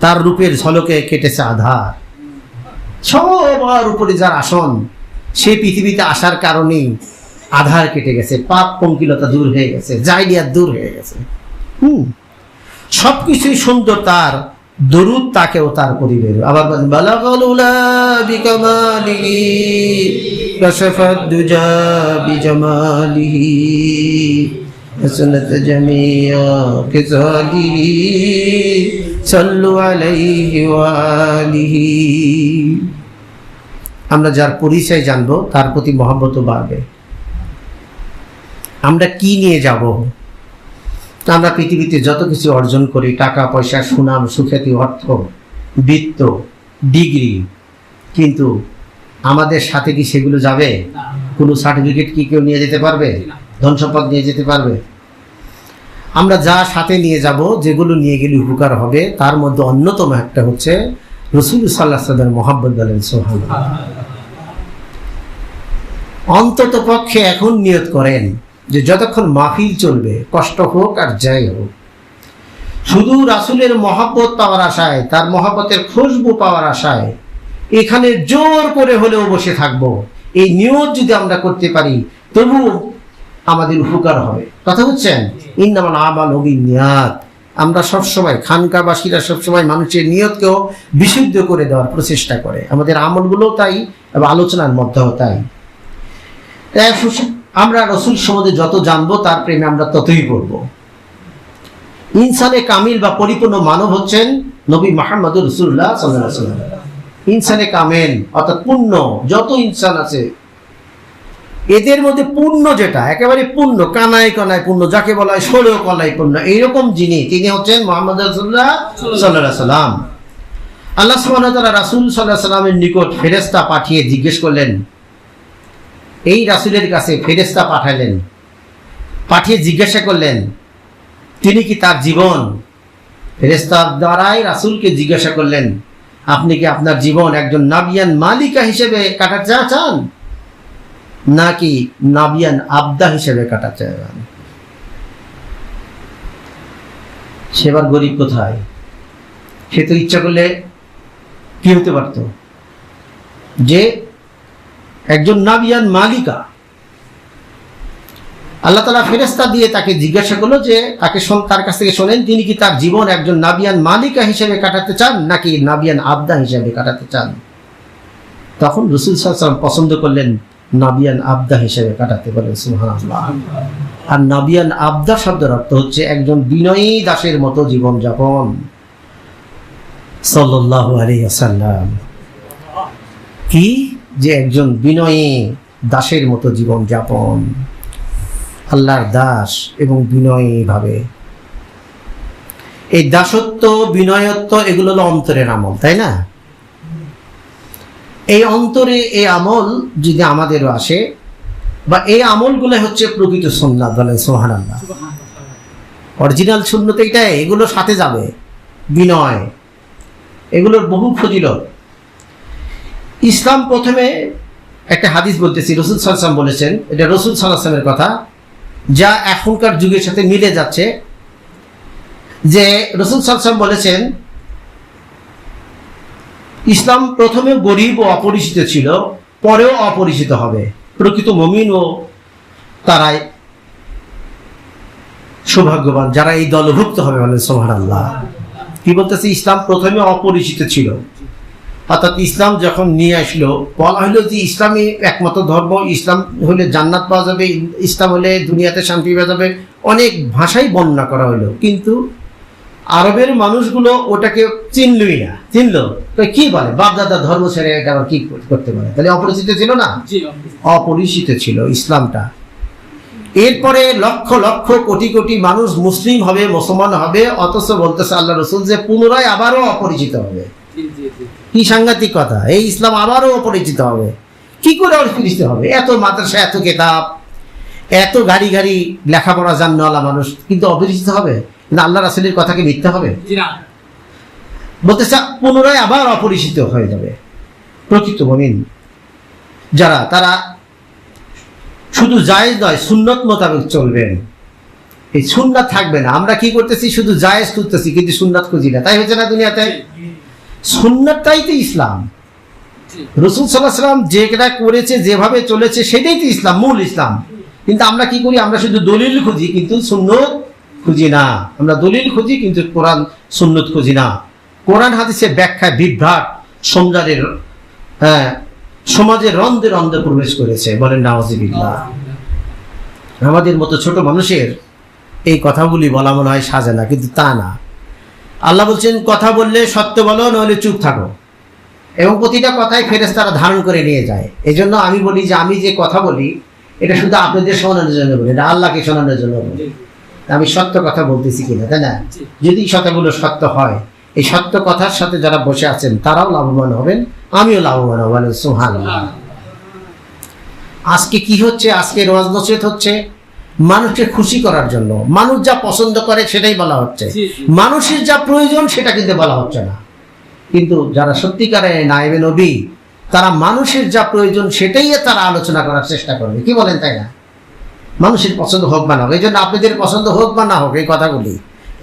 তার রূপের ঝলকে কেটেছে আধার। সবার উপরে যার আসন, সে পৃথিবীতে আসার কারণেই আধার কেটে গেছে, পাপ পঙ্কিলতা দূর হয়ে গেছে, জাইলিয়াত দূর হয়ে গেছে। সবকিছুই সুন্দর তার, দরুদ তাকেও তার পরিবের। আবার বালাগাল উলা বিকামালিহি কাশাফাদ দুজা বিজামালিহি হাসানাত জামিয়া কিসালিহি সাল্লু আলাইহি ওয়া আলিহি। আমরা যার পরিচয় জানবো তার প্রতি মহব্বতও বাড়বে। আমরা কি নিয়ে যাব? আমরা পৃথিবীতে যত কিছু অর্জন করি, টাকা পয়সা, সুনাম, সুখ্যাতি, অর্থ, বৃত্ত, ডিগ্রি, কিন্তু আমাদের সাথে কি সেগুলো যাবে? কোনো সার্টিফিকেট কি কেউ নিয়ে যেতে পারবে? ধন সম্পদ নিয়ে যেতে পারবে? আমরা যা সাথে নিয়ে যাব, যেগুলো নিয়ে গেলে উপকার হবে, তার মধ্যে অন্যতম একটা হচ্ছে রাসূল সাল্লাল্লাহু আলাইহি ওয়াসাল্লামের মহব্বত। বলেন সুবহানাল্লাহ। অন্তত পক্ষে এখন নিয়ত করেন যে যতক্ষণ মাহফিল চলবে, কষ্ট হোক আর যাই হোক, শুধু রাসূলের মহব্বত পাওয়ার আশায়, তার মহব্বতের খুশবু পাওয়ার আশায় এখানে জোর করে হলেও বসে থাকবো। এই নিয়ত যদি আমরা করতে পারি, তবু আমাদের উপকার হবে। কথা হচ্ছেন? ইন্নামাল আমালু বিন্নিয়াত। আমরা সবসময়, খানকাবাসীরা সবসময় মানুষের নিয়তকেও বিশুদ্ধ করে দেওয়ার প্রচেষ্টা করে। আমাদের আমলগুলো তাই, এবং আলোচনার মধ্যেও তাই। আমরা রাসূল সম্বন্ধে যত জানবো, তার প্রেমে আমরা ততই পড়ব। ইনসানে কামিল বা পরিপূর্ণ মানব হচ্ছেন নবী মুহাম্মদুর রাসূলুল্লাহ সাল্লাল্লাহু আলাইহি ওয়াসাল্লাম। ইনসানে কামেল অর্থাৎ পূর্ণ, যত ইনসান আছে এদের মধ্যে পূর্ণ যেটা, একেবারে পূর্ণ, কানায় কানায় পূর্ণ, যাকে বলা হয় 16 কলায় পূর্ণ, এইরকম তিনি হচ্ছেন মুহাম্মদ রাসূলুল্লাহ সাল্লাল্লাহু আলাইহি ওয়াসাল্লাম। আল্লাহ সুবহানাহু ওয়া তাআলা রাসূল সাল্লাল্লাহু আলাইহি ওয়াসাল্লামের নিকট ফেরেশতা পাঠিয়ে জিজ্ঞেস করলেন, এই রাসূলের কাছে ফেরেশতা পাঠালেন, পাঠিয়ে জিজ্ঞাসা করলেন তিনি কি তার জীবন, ফেরেশতার দ্বারাই রাসূলকে জিজ্ঞাসা করলেন, আপনি কি আপনার জীবন একজন নাবিয়ান মালিকা হিসেবে কাটাতে চান, নাকি নাবিয়ান আবদা হিসেবে কাটাতে চান? সেবার গরিব কোথায়? সে তো ইচ্ছা করলে কি হতে পারত, যে একজন নাবিয়ান মালিকা। আল্লাহ তাআলা ফেরেশতা দিয়ে তাকে জিজ্ঞাসা করলো যে তার কাছ থেকে শোনেন, তিনি কি তার জীবন একজন নাবিয়ান মালিকা হিসেবে কাটাতে চান, নাকি নাবিয়ান আবদা হিসেবে কাটাতে চান? তখন রাসূল সাল্লাল্লাহু আলাইহি ওয়াসাল্লাম পছন্দ করলেন নাবিয়ান আবদা হিসেবে কাটাতে। বলেন সুবহানাল্লাহ। আর নাবিয়ান আবদা শব্দের অর্থ হচ্ছে একজন বিনয়ী দাসের মতো জীবন যাপন। সাল্লাল্লাহু আলাইহি ওয়াসাল্লাম কি যে একজন বিনয়ী দাসের মতো জীবন যাপন, আল্লাহর দাস এবং বিনয়ী ভাবে। এই দাসত্ব, বিনয়ত্ব এগুলো হলো অন্তরের আমল, তাই না? এই অন্তরে এই আমল যদি আমাদেরও আসে, বা এই আমলগুলো হচ্ছে প্রকৃত সুন্নাত। বলেন সুবহানাল্লাহ। অরিজিনাল সুন্নাত এইটাই, এগুলো সাথে যাবে। বিনয়, এগুলোর বহু ফজিলত। ইসলাম প্রথমে একটা হাদিস বলতেছি, রাসূল সাল্লাল্লাহু আলাইহি ওয়াসাল্লাম বলেছেন, এটা রাসূল সাল্লাল্লাহু আলাইহি ওয়াসাল্লামের কথা, যা এখনকার যুগের সাথে মিলে যাচ্ছে, যে রাসূল সাল্লাল্লাহু আলাইহি ওয়াসাল্লাম বলেছেন ইসলাম প্রথমে গরিব ও অপরিচিত ছিল, পরেও অপরিচিত হবে। প্রকৃত মুমিন ও তারাই সৌভাগ্যবান যারা এই দলভুক্ত হবে। বলেন সুবহানাল্লাহ। কি বলতেছে? ইসলাম প্রথমে অপরিচিত ছিল, অর্থাৎ ইসলাম যখন নিয়ে আসলো, বলা হলো যে ইসলামই একমাত্র ধর্ম, ইসলাম হলে জান্নাত পাওয়া যাবে, ইসলাম হলে দুনিয়াতে শান্তি পাওয়া যাবে, অনেক ভাষাই বর্ণনা করা হলো, কিন্তু আরবের মানুষগুলো ওটাকে চিনলই না। চিনলো তো কি বলে, বাপদাদা ধর্ম ছেড়ে এটা আবার কি করতে পারে? তাহলে অপরিচিত ছিল না? অপরিচিত ছিল ইসলামটা। এরপরে লক্ষ লক্ষ কোটি কোটি মানুষ মুসলিম হবে, মুসলমান হবে, অথচ বলতেছে আল্লাহ রাসূল যে পুনরায় আবারও অপরিচিত হবে। কি সাংঘাতিক কথা! এই ইসলাম আবারও অপরিচিত হবে। কি করে অপরিচিত হবে? এত মাদ্রাসা, এত কেতাব, এত গাড়ি গাড়ি লেখাপড়া জাননেওয়ালা মানুষ, কিন্তু অপরিচিত হবে? কিন্তু আল্লাহ রাসূলের কথাকে মিথ্যা হবে? বলতেছে পুনরায় আবার অপরিচিত হয়ে যাবে। প্রকৃত মুমিন যারা, তারা শুধু জায়েজ নয়, সুন্নত মোতাবেক চলবেন। এই সুন্নাত থাকবে না। আমরা কি করতেছি? শুধু জায়েজ খুঁজতেছি, কিন্তু সুন্নাত খুঁজি না। তাই হচ্ছে না দুনিয়াতে? সুন্নাতটাই তো ইসলাম। রাসূল সাল্লাল্লাহু আলাইহি ওয়াসাল্লাম যেটা করেছে, যেভাবে চলেছে, সেটাই তো ইসলাম, মূল ইসলাম। কিন্তু আমরা কি করি? আমরা শুধু দলিল খুঁজি, কিন্তু সুন্নত খুঁজি না। আমরা দলিল খুঁজি, কিন্তু কোরআন সুন্নত খুঁজি না। কোরআন হাদিসের ব্যাখ্যায় বিভ্রাট সমাজের রন্ধে রন্ধে প্রবেশ করেছে। বলেন নাউযুবিল্লাহ। আমাদের মতো ছোট মানুষের এই কথাগুলি বলা মনে হয় সাজে না, কিন্তু তা না। আল্লাহ বলছেন, কথা বললে সত্য বলো, নইলে চুপ থাকো। এবং প্রতিটা কথাই ফেরেশতারা ধারণ করে নিয়ে যায়। এই জন্য আমি বলি যে আমি যে কথা বলি, এটা শুধু আপনাদের শোনানোর জন্য বলি, এটা আল্লাহকে শোনানোর জন্য বলি। আমি সত্য কথা বলতেছি কিনা, তাই না? যদি কথাগুলো সত্য হয়, এই সত্য কথার সাথে যারা বসে আছেন তারাও লাভবান হবেন, আমিও লাভবান হব। সুবহানাল্লাহ। আজকে কি হচ্ছে? আজকে ওয়াজ নসিহত হচ্ছে মানুষকে খুশি করার জন্য। মানুষ যা পছন্দ করে সেটাই বলা হচ্ছে, মানুষের যা প্রয়োজন সেটা কিন্তু বলা হচ্ছে না। কিন্তু যারা সত্যিকারে নায়েবে নবী, তারা মানুষের যা প্রয়োজন সেটাই তারা আলোচনা করার চেষ্টা করবে। কি বলেন, তাই না? মানুষের পছন্দ হোক বা না হোক, এই জন্য আপনাদের পছন্দ হোক বা না হোক, এই কথাগুলি,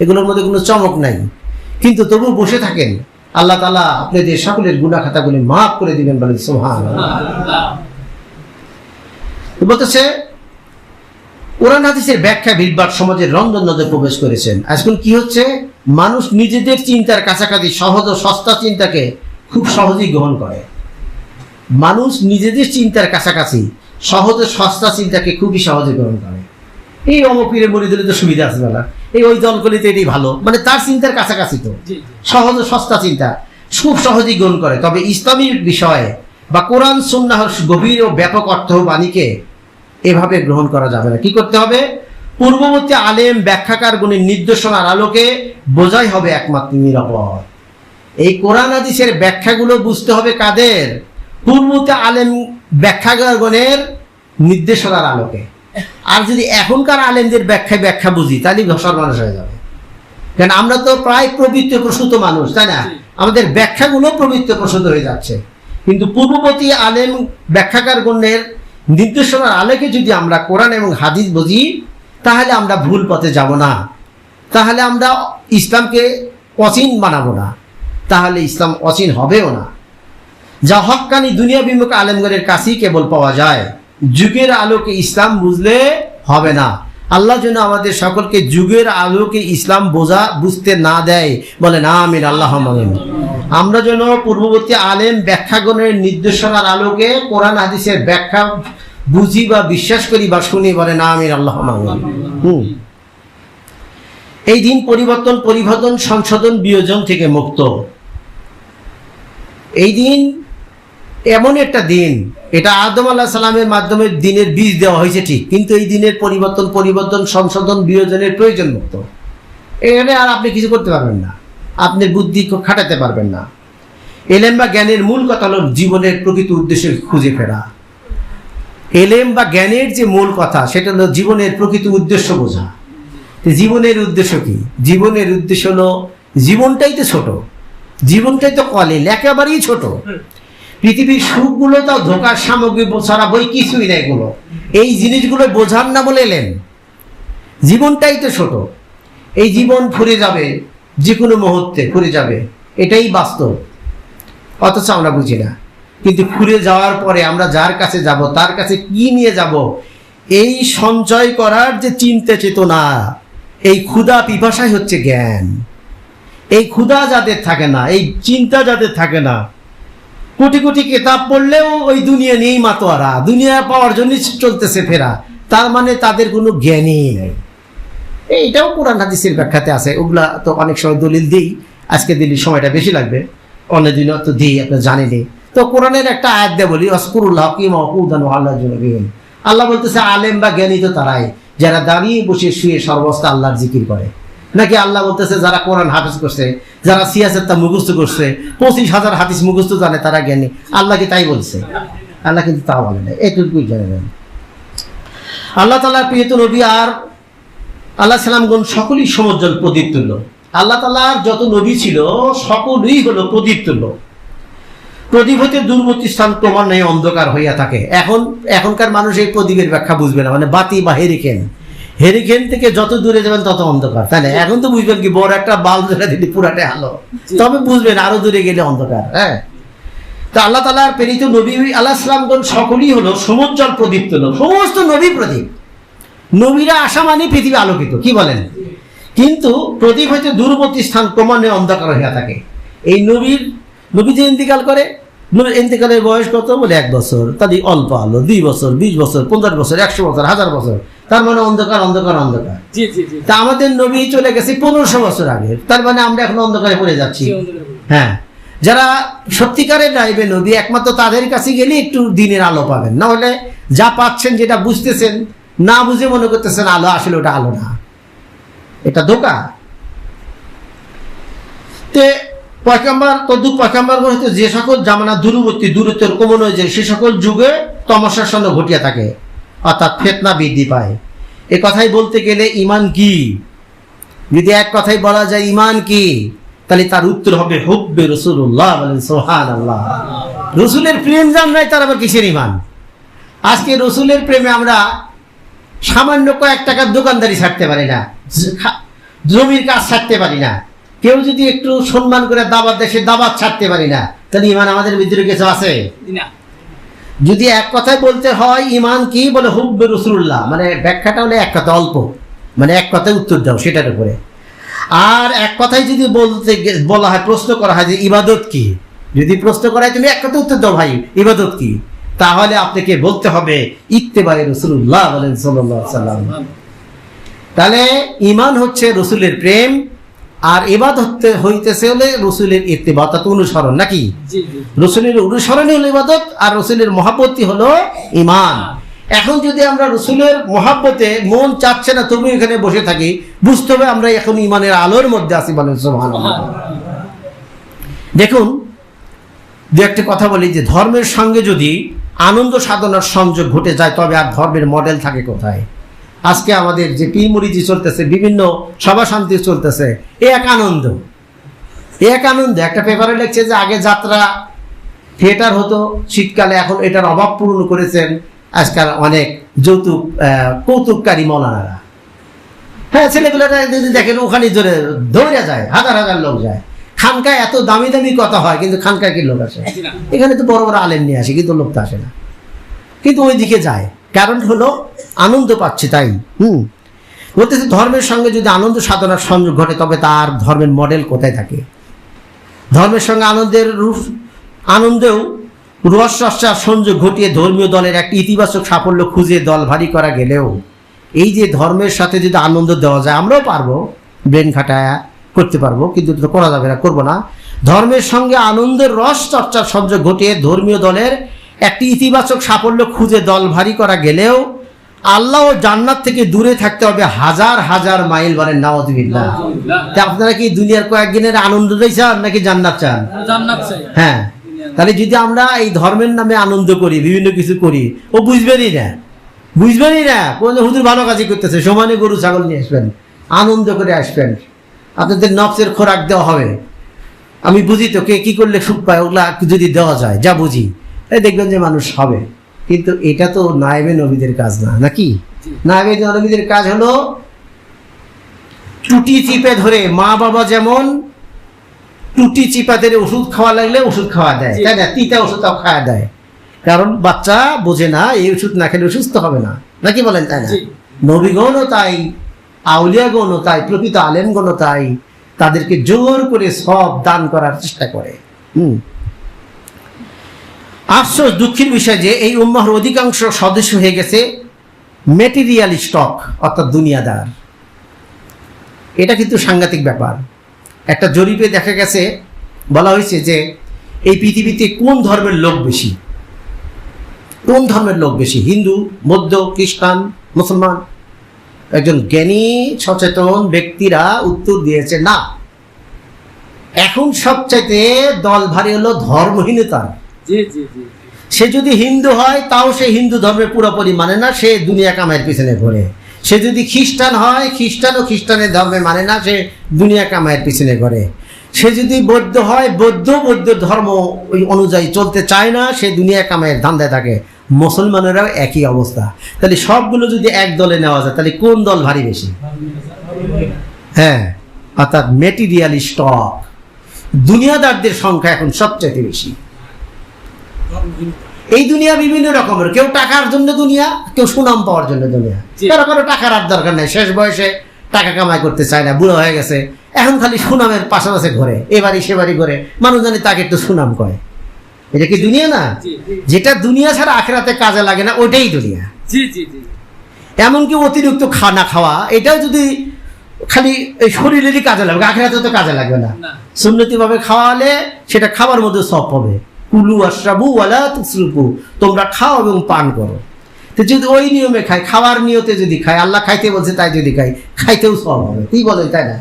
এগুলোর মধ্যে কোনো চমক নাই। কিন্তু তবু বসে থাকেন, আল্লাহ তাআলা আপনাদের সকলের গুনাহ খাতাগুলি মাফ করে দিবেন। বলেন সুবহানাল্লাহ। বলতেছে কোরআন হাদিসের ব্যাখ্যা বিভ্রাট সমাজের রন্ধন নদে প্রবেশ করেছেন। আজকাল কি হচ্ছে? মানুষ নিজেদের চিন্তার কাছাকাছি সহজ ও সস্তা চিন্তাকে খুব সহজেই গ্রহণ করে। মানুষ নিজেদের চিন্তার কাছাকাছি সহজ ও সস্তা চিন্তাকে খুবই সহজে গ্রহণ করে। এই অমুক পীরের মুরিদদের তো সুবিধা আছে বলা, এই ওই দলগুলিতে এটাই ভালো, মানে তার চিন্তার কাছাকাছি তো সহজ ও সস্তা চিন্তা খুব সহজেই গ্রহণ করে। তবে ইসলামী বিষয়ে বা কোরআন সুন্নাহর গভীর ও ব্যাপক অর্থবাণীকে এভাবে গ্রহণ করা যাবে না। কি করতে হবে? পূর্ববর্তী আলেম ব্যাখ্যাকার গুণের নির্দেশনার আলোকে বোঝাই হবে একমাত্র নিরাপদ। এই কোরআন হাদিসের ব্যাখ্যাগুলো বুঝতে হবে কাদের? পূর্ববর্তী আলেম ব্যাখ্যাকার গুণের নির্দেশনার আলোকে। আর যদি এখনকার আলেমদের ব্যাখ্যা বুঝি, তাহলে সর্বনাশ হয়ে যাবে। কারণ আমরা তো প্রায় প্রবৃত্ত প্রসূত মানুষ, তাই না? আমাদের ব্যাখ্যাগুলো প্রবৃত্ত প্রসূত হয়ে যাচ্ছে। কিন্তু পূর্ববর্তী আলেম ব্যাখ্যাকার গুণের নির্দেশনার আলোকে যদি আমরা কোরআন এবং হাদিস বুঝি, তাহলে আমরা ভুল পথে যাব না, তাহলে আমরা ইসলামকে অচিন বানাবো না, তাহলে ইসলাম অচিন হবেও না। যা হক্কানি দুনিয়া বিমুখ আলেমগণের কাছেই কেবল পাওয়া যায়। যুগের আলোকে ইসলাম বুঝলে হবে না। আল্লাহ যেন আমাদের সকলকে যুগের আলোকে ইসলাম বুঝতে না দেয়। বলেন আমিন, আল্লাহ আমিন। আমরা যেন পূর্ববর্তী আলেম ব্যাখ্যাগণের নির্দেশনার আলোকে কোরআন হাদিসের ব্যাখ্যা বুঝি বা বিশ্বাস করি বা শুনি। বলেন আমিন, আল্লাহ আমিন। এই দিন পরিবর্তন সংশোধন বিয়োজন থেকে মুক্ত। এই দিন এমন একটা দিন, এটা আদম আলাইহিস সালামের মাধ্যমে দিনের বীজ দেওয়া হয়েছে ঠিক, কিন্তু এই দিনের পরিবর্তন সংশোধন বিয়োজনের প্রয়োজন মুক্ত। এখানে আর আপনি কিছু করতে পারবেন না, আপনার বুদ্ধি খাটাতে পারবেন না। এলেম বা জ্ঞানের মূল কথা হল জীবনের প্রকৃত উদ্দেশ্য খুঁজে ফেরা। এলেম বা জ্ঞানের যে মূল কথা, সেটা হলো জীবনের প্রকৃত উদ্দেশ্য বোঝা। জীবনের উদ্দেশ্য কি? জীবনের উদ্দেশ্য হলো, জীবনটাই তো ছোট, জীবনটাই তো কলিল, একেবারেই ছোট। পৃথিবীর সুখগুলো তাও ধোকার সামগ্রী ছাড়া বই কিছুই না। এগুলো, এই জিনিসগুলো বোঝার না বলে এলেন। জীবনটাই তো ছোট, এই জীবন ফুরে যাবে, যে কোনো মুহূর্তে ফুরে যাবে, এটাই বাস্তব। অথচ আমরা বুঝি না। কিন্তু ফুরে যাওয়ার পরে আমরা যার কাছে যাব, তার কাছে কি নিয়ে যাব, এই সঞ্চয় করার যে চিন্তা চেতনা, এই ক্ষুধা পিপাসাই হচ্ছে জ্ঞান। এই ক্ষুধা যাদের থাকে না, এই চিন্তা যাদের থাকে না, কোটি কোটি কিতাব পড়লেও ওই দুনিয়া নিয়েই মাতোয়ারা, দুনিয়া পাওয়ার জন্য চলতেছে ফেরা, তার মানে তাদের কোনো জ্ঞানই নেই। এইটাও কোরআন হাদিসের ব্যাখ্যাতে আছে। ওগুলা তো অনেক সময় দলিল দিই, আজকে দিল্লির সময়টা বেশি লাগবে, অন্য দিনও তো দিই, আপনার জানেনি। তো কোরআনের একটা আয়াত দিয়ে বলি, ওয়াসকুরুল্লাহ কিমা ওয়াকুদান আল্লাহর জন্য বিহীন। আল্লাহ বলতেছে আলেম বা জ্ঞানী তো তারাই যারা দাঁড়িয়ে বসে শুয়ে সর্বস্তা আল্লাহর জিকির করে। নাকি আল্লাহ বলতেছে যারা কোরআন হাফেজ করছে, যারা সিয়াসত তা মুখস্থ করছে, 25,000 হাদিস মুখস্থ জানে তারা জ্ঞানী? আল্লাহ কি তাই বলছে? আল্লাহ কিন্তু তা বলে না, এটুকুই জানেন। আল্লাহ তাআলার প্রিয় নবী আর আল্লাহ সালামগণ সকলেই সমুজ্জ্বল প্রদীপ তুল্য। আল্লাহ তাআলার যত নবী ছিল সকলেই হলো প্রদীপ তুল্য। প্রদীপ হতে দূরবর্তী স্থান ক্রমান্বয়ে অন্ধকার হইয়া থাকে। এখনকার মানুষ এই প্রদীপের ব্যাখ্যা বুঝবে না, মানে বাতি বা হেরিকেন থেকে যত দূরে যাবেন তত অন্ধকার, তাই না? এখন তো বুঝবেন কি বড় একটা বাল্ব জ্বালা দিলে পুরাটাই আলো, তবে বুঝবেন আরো দূরে গেলে অন্ধকার। হ্যাঁ, তা আল্লাহ তাআলার প্রেরিত নবী আলাইহিস সালামগণ সকলেই হলো সমুজ্জ্বল প্রদীপ তুল্য। সমস্ত নবী প্রদীপ, নবীরা আসা মানে পৃথিবী আলোকিত, কি বলেন? কিন্তু প্রদীপ হইতে দূরবর্তী স্থান ক্রমান্বয়ে অন্ধকার হইয়া থাকে। এই নবী যে ইন্তিকাল করে, ইন্তিকালের বয়স কত? বলে 1 বছর, তাদের অল্প আলো, 2 বছর, 20 বছর, 50 বছর, 100 বছর, 1000 বছর, তার মানে অন্ধকার অন্ধকার অন্ধকার। তা আমাদের নবী চলে গেছে 1500 বছর আগে, তার মানে আমরা এখন অন্ধকারে পড়ে যাচ্ছি। হ্যাঁ, যারা সত্যিকারের নাইবে নবী একমাত্র তাদের কাছে গেলে একটু দিনের আলো পাবেন, না হলে যা পাচ্ছেন যেটা বুঝতেছেন না বুঝে মনে করতেছেন আলো, আসলে ওটা আলো না, এটা ধোঁকা। পয়গম্বর হইতে যে সকল জামানা দূরত্বের কমন হয়ে যায়, সে সকল যুগে তমসার সঙ্গে ঘটিয়া থাকে, অর্থাৎ ফিতনা বৃদ্ধি পায়। এ কথাই বলতে গেলে ঈমান কি? যদি এক কথাই বলা যায় ঈমান কি, তাহলে তার উত্তর হবে হুব্বে রাসূলুল্লাহ। বলেন সুবহানাল্লাহ। রাসূলের প্রেম জান নাই, তার আবার কিসের ঈমান? আজকে রাসূলের প্রেমে আমরা সামান্য কয়েক টাকার দোকানদারি ছাড়তে পারি না, জমির কাজ ছাড়তে পারি না, কেউ যদি একটু সম্মান করে দাওয়াত দেয় সে দাওয়াত ছাড়তে পারি না, তাহলে ঈমান আমাদের ভিতরে কিছু আছে না। যদি এক কথায় বলতে হয় ঈমান কি, বলে হুব্বে রাসূলুল্লাহ, মানে ব্যাখ্যাটা হলে এক কথা অল্প, মানে এক কথায় উত্তর দাও সেটার উপরে। আর এক কথায় যদি বলা হয়, প্রশ্ন করা হয় যে ইবাদত কি, যদি প্রশ্ন করা হয় তুমি এক কথা উত্তর দাও ভাই ইবাদত কি, তাহলে আপনাকে বলতে হবে ইত্তেবায়ে রাসূলুল্লাহ। বলেন সাল্লাল্লাহু আলাইহি ওয়াসাল্লাম। তাহলে ঈমান হচ্ছে রাসূলের প্রেম, আর ইবাদত হইতেছে হলে রাসূলের ইত্তেবা, অর্থাৎ অনুসরণ, নাকি? রাসূলের অনুসরণই হলো ইবাদত, আর রাসূলের মহব্বতই হলো ঈমান। এখন যদি আমরা রাসূলের মহব্বতে মন চাচ্ছে না তুমি এখানে বসে থাকি, বুঝতে হবে আমরা এখন ঈমানের আলোর মধ্যে আছি। বলেন সুবহানাল্লাহ। দেখুন, দু একটা কথা বলি যে ধর্মের সঙ্গে যদি আনন্দ সাধনার সংযোগ ঘটে যায়, তবে আর ধর্মের মডেল থাকে কোথায়? আজকে আমাদের যে পিমুরিজি চলতেছে, বিভিন্ন সভা শান্তি চলতেছে, এক আনন্দ। একটা পেপারে লিখছে যে আগে যাত্রা থিয়েটার হতো শীতকালে, এখন এটার অভাব পূরণ করেছেন আজকাল অনেক কৌতুককারী মৌলানারা। হ্যাঁ, ছেলেগুলোরা যদি দেখেন ওখানে দৌড়ে যায়, হাজার হাজার লোক যায়। খানকায় এত দামি দামি কথা হয়, কিন্তু খানকায় কি লোক আসে? এখানে তো বড় বড় আলেম নিয়ে আসে, কিন্তু লোক তো আসে না, কিন্তু ওই দিকে যায়, কারণ হলো আনন্দ পাচ্ছে তাই। বলতেছে ধর্মের সঙ্গে যদি আনন্দ সাধনার সংযোগ ঘটে, তবে তার ধর্মের মডেল কোথায় থাকে? ধর্মের সঙ্গে আনন্দেও রস চর্চার সংযোগ ঘটিয়ে ধর্মীয় দলের একটা ইতিবাচক সাফল্য খুঁজে দল ভারী করা গেলেও, এই যে ধর্মের সাথে যদি আনন্দ দেওয়া যায়, আমরাও পারবো, ব্রেন খাটায়া করতে পারবো, কিন্তু তো করা যাবে না, করবো না। ধর্মের সঙ্গে আনন্দের রস চর্চার সংযোগ ঘটিয়ে ধর্মীয় দলের একটি ইতিবাচক সাফল্য খুঁজে দল ভারী করা গেলেও আল্লাহ ও জান্নাত থেকে দূরে থাকতে হবে হাজার হাজার মাইল। বলেন নাউযুবিল্লাহ। আপনারা কি দুনিয়ার কয়েকদিনের আনন্দটাই চান নাকি জান্নাত চান? হ্যাঁ, তাহলে যদি আমরা এই ধর্মের নামে আনন্দ করি, বিভিন্ন কিছু করি, ও বুঝবেনই না কোন হুজুর ভালো কাজই করতেছে, সমানে গরু ছাগল নিয়ে আসবেন, আনন্দ করে আসবেন, আপনাদের নফসের খোরাক দেওয়া হবে। আমি বুঝি তো কে কি করলে সুখ পায়, ওগুলা যদি দেওয়া যায়, যা বুঝি, দেখবেন যে মানুষ হবে। কিন্তু এটা তো নায়েবে নবীদের কাজ না, নাকি? নায়েবে নবীদের কাজ হলো টুটি চিপে ধরে, মা বাবা যেমন টুটি চিপা ধরে ওষুধ খাওয়া লাগলে ওষুধ খাওয়া দেয়, তাই না? তিতা ওষুধটাও খাওয়া দেয়, কারণ বাচ্চা বোঝে না এই ওষুধ না খেলে সুস্থ হবে না, নাকি বলেন? তাই না? নবীগণও তাই, আউলিয়াগণও তাই, প্রকৃত আলেমগণও তাই, তাদেরকে জোর করে সব দান করার চেষ্টা করে। আফসোস, দুঃখের বিষয় যে এই উম্মাহর অধিকাংশ সদস্য হয়ে গেছে মেটেরিয়াল স্টক, অর্থাৎ দুনিয়াদার। এটা কিন্তু সাংঘাতিক ব্যাপার। একটা জরিপে দেখা গেছে, বলা হয়েছে যে এই পৃথিবীতে কোন ধর্মের লোক বেশি, হিন্দু, বৌদ্ধ, খ্রিস্টান, মুসলমান? একজন জ্ঞানী সচেতন ব্যক্তিরা উত্তর দিয়েছে না, এখন সবচাইতে দল ভারী হলো ধর্মহীনতার। সে যদি হিন্দু হয় তাও সে হিন্দু ধর্মের পুরোপুরি মানে না, সে দুনিয়া কামাইয়ের পিছনে ঘোরে। সে যদি খ্রিস্টান হয়, খ্রিস্টান ও খ্রিস্টানের ধর্মে মানে না, সে দুনিয়া কামাইয়ের পিছনে ঘোরে। সে যদি বৌদ্ধ হয়, বৌদ্ধ ধর্ম ওই অনুযায়ী চলতে চায় না, সে দুনিয়া কামাইয়ের ধান্দায় থাকে। মুসলমানেরাও একই অবস্থা। তাহলে সবগুলো যদি এক দলে নেওয়া যায়, তাহলে কোন দল ভারী বেশি? হ্যাঁ, অর্থাৎ মেটেরিয়ালিস্ট দুনিয়াদারদের সংখ্যা এখন সবচেয়ে বেশি। এই দুনিয়া বিভিন্ন রকমের, কেউ টাকার জন্য দুনিয়া, কেউ সুনাম পাওয়ার জন্য দুনিয়া। কারো কারো টাকার আর দরকার নেই, শেষ বয়সে টাকা কামাই করতে চায় না, বুড়ো হয়ে গেছে, এখন খালি সুনামের পাশাপাশি ঘরে, এবারই সেবারই ঘরে, মানুষ জানি তাকে একটু সুনাম কয়। এটা কি দুনিয়া না? যেটা দুনিয়া ছাড়া আখিরাতে কাজে লাগে না, ওইটাই দুনিয়া। এমনকি অতিরিক্ত খানা খাওয়া, এটাও যদি খালি এই শরীরেরই কাজে লাগবে, আখিরাতে তো কাজে লাগবে না। সুন্নতি ভাবে খাওয়ালে সেটা খাবার মধ্যে সব পাবে। কুলু আশরাবু ওয়ালা তুসরিফু, তোমরা খাও এবং পান করো। তো যদি ওই নিয়মে খাই, খাওয়ার নিয়তে যদি খাই, আল্লাহ খাইতে বলছে তাই যদি খাই, খাইতেও সব হবে। কি বলেন, তাই না?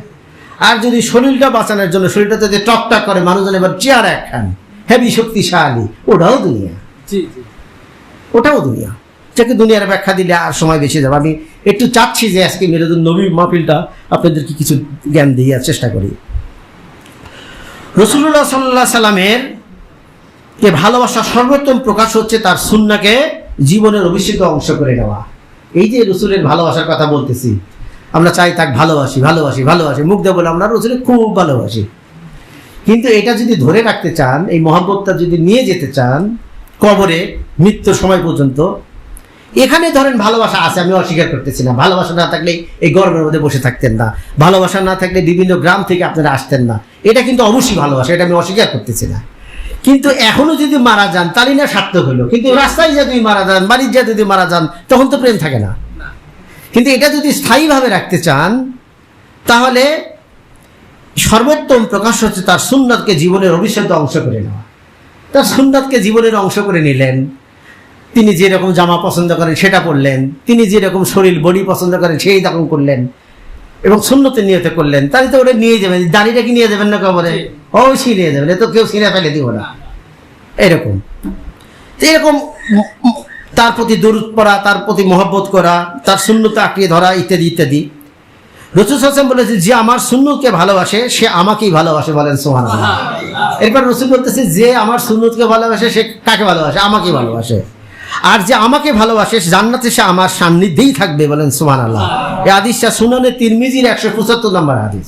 আর যদি শরীরটা বাঁচানোর জন্য শরীরটা যদি টকটাক করে, মানুষজন এবার চেয়ার এক খান, হেভি শক্তিশালী, ওটাও দুনিয়া। ওটাও দুনিয়া। যাকে দুনিয়ার ব্যাখ্যা দিলে আর সময় বেশি যাবে। আমি একটু চাচ্ছি যে আজকে মিলাদুন নবী মাহফিলটা আপনাদেরকে কিছু জ্ঞান দেওয়ার চেষ্টা করি। রাসূলুল্লাহ সাল্লাল্লাহু আলাইহি সাল্লামের যে ভালোবাসার সর্বোত্তম প্রকাশ হচ্ছে তার সুন্নাহকে জীবনের অভিষিক্ত অংশ করে নেওয়া। এই যে রসুলের ভালোবাসার কথা বলতেছি, আমরা চাই তাকে ভালোবাসি ভালোবাসি ভালোবাসি, মুখ দিয়ে বলে আমরা রসুলের খুব ভালোবাসি। কিন্তু এটা যদি ধরে রাখতে চান, এই মহব্বতটা যদি নিয়ে যেতে চান কবরে মৃত্যুর সময় পর্যন্ত, এখানে ধরেন ভালোবাসা আছে, আমি অস্বীকার করতেছি না। ভালোবাসা না থাকলে এই গর্বের মধ্যে বসে থাকতেন না, ভালোবাসা না থাকলে বিভিন্ন গ্রাম থেকে আপনারা আসতেন না। এটা কিন্তু অবশ্যই ভালোবাসা, এটা আমি অস্বীকার করতেছি না। কিন্তু এখনো যদি মারা যান তাহলে না সার্থক হইলো। কিন্তু রাস্তায় যদি মারা যান, বাড়ির যদি মারা যান, তখন তো প্রেম থাকে না। কিন্তু এটা যদি স্থায়ীভাবে রাখতে চান, তাহলে সর্বোত্তম প্রকাশ হচ্ছে তার সুন্নাতকে জীবনের অবিচ্ছেদ্য অংশ করে নেওয়া। তার সুন্নাতকে জীবনের অংশ করে নিলেন। তিনি যেরকম জামা পছন্দ করেন সেটা পরলেন, তিনি যেরকম শরীর বডি পছন্দ করেন সেই রকম করলেন, এবং সুন্নতের নিয়তে করলেন। তাহলে তো ওটা নিয়ে যাবেন। দাড়িটা কি নিয়ে যাবেন না কবরে? অবশ্যই নিয়ে যাবেন, এ তো কেউ ছিঁড়ে ফেলে দিব না। এরকম তার প্রতি দরুদ পড়া, তার প্রতি মহব্বত করা, তার সুন্নতে আঁকড়িয়ে ধরা, ইত্যাদি ইত্যাদি। রাসূল সাল্লাল্লাহু আলাইহি ওয়াসাল্লাম বলেছে, যে আমার সুন্নতকে ভালোবাসে সে আমাকেই ভালোবাসে। বলেন সুবহানাল্লাহ। এরপর রাসূল বলতেছে, যে আমার সুন্নতকে ভালোবাসে সে কাকে ভালোবাসে? আমাকেই ভালোবাসে। আর যে আমাকে ভালোবাসে জান্নাতে সে আমার সান্নিধ্যেই থাকবে। বলেন সুবহানাল্লাহ। এই হাদিসটা সুনানে তিরমিজির 175 নম্বর হাদিস।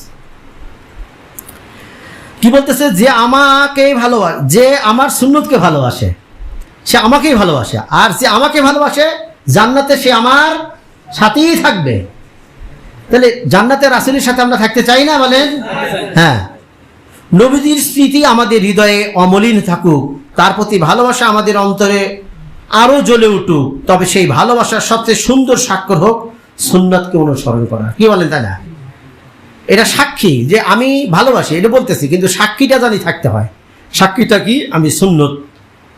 কি বলতেছে? যে আমাকে ভালোবাসে, যে আমার সুন্নতকে ভালোবাসে সে আমাকেই ভালোবাসে, আর যে আমাকে ভালোবাসে জান্নাতে সে আমার সাথেই থাকবে। তাহলে জান্নাতে রাসূলের সাথে আমরা থাকতে চাই না? বলেন হ্যাঁ। নবীজির স্মৃতি আমাদের হৃদয়ে অমলিন থাকুক, তার প্রতি ভালোবাসা আমাদের অন্তরে আরো জ্বলে উঠুক, তবে সেই ভালোবাসার সবচেয়ে সুন্দর স্বাক্ষর হোক সুন্নাতকে অনুসরণ করা। কি বলেন, তাই না? এটা সাক্ষী যে আমি ভালোবাসি, এটা বলতেছি, কিন্তু সাক্ষীটা জানি থাকতে হয়। সাক্ষীটা কি? আমি সুন্নত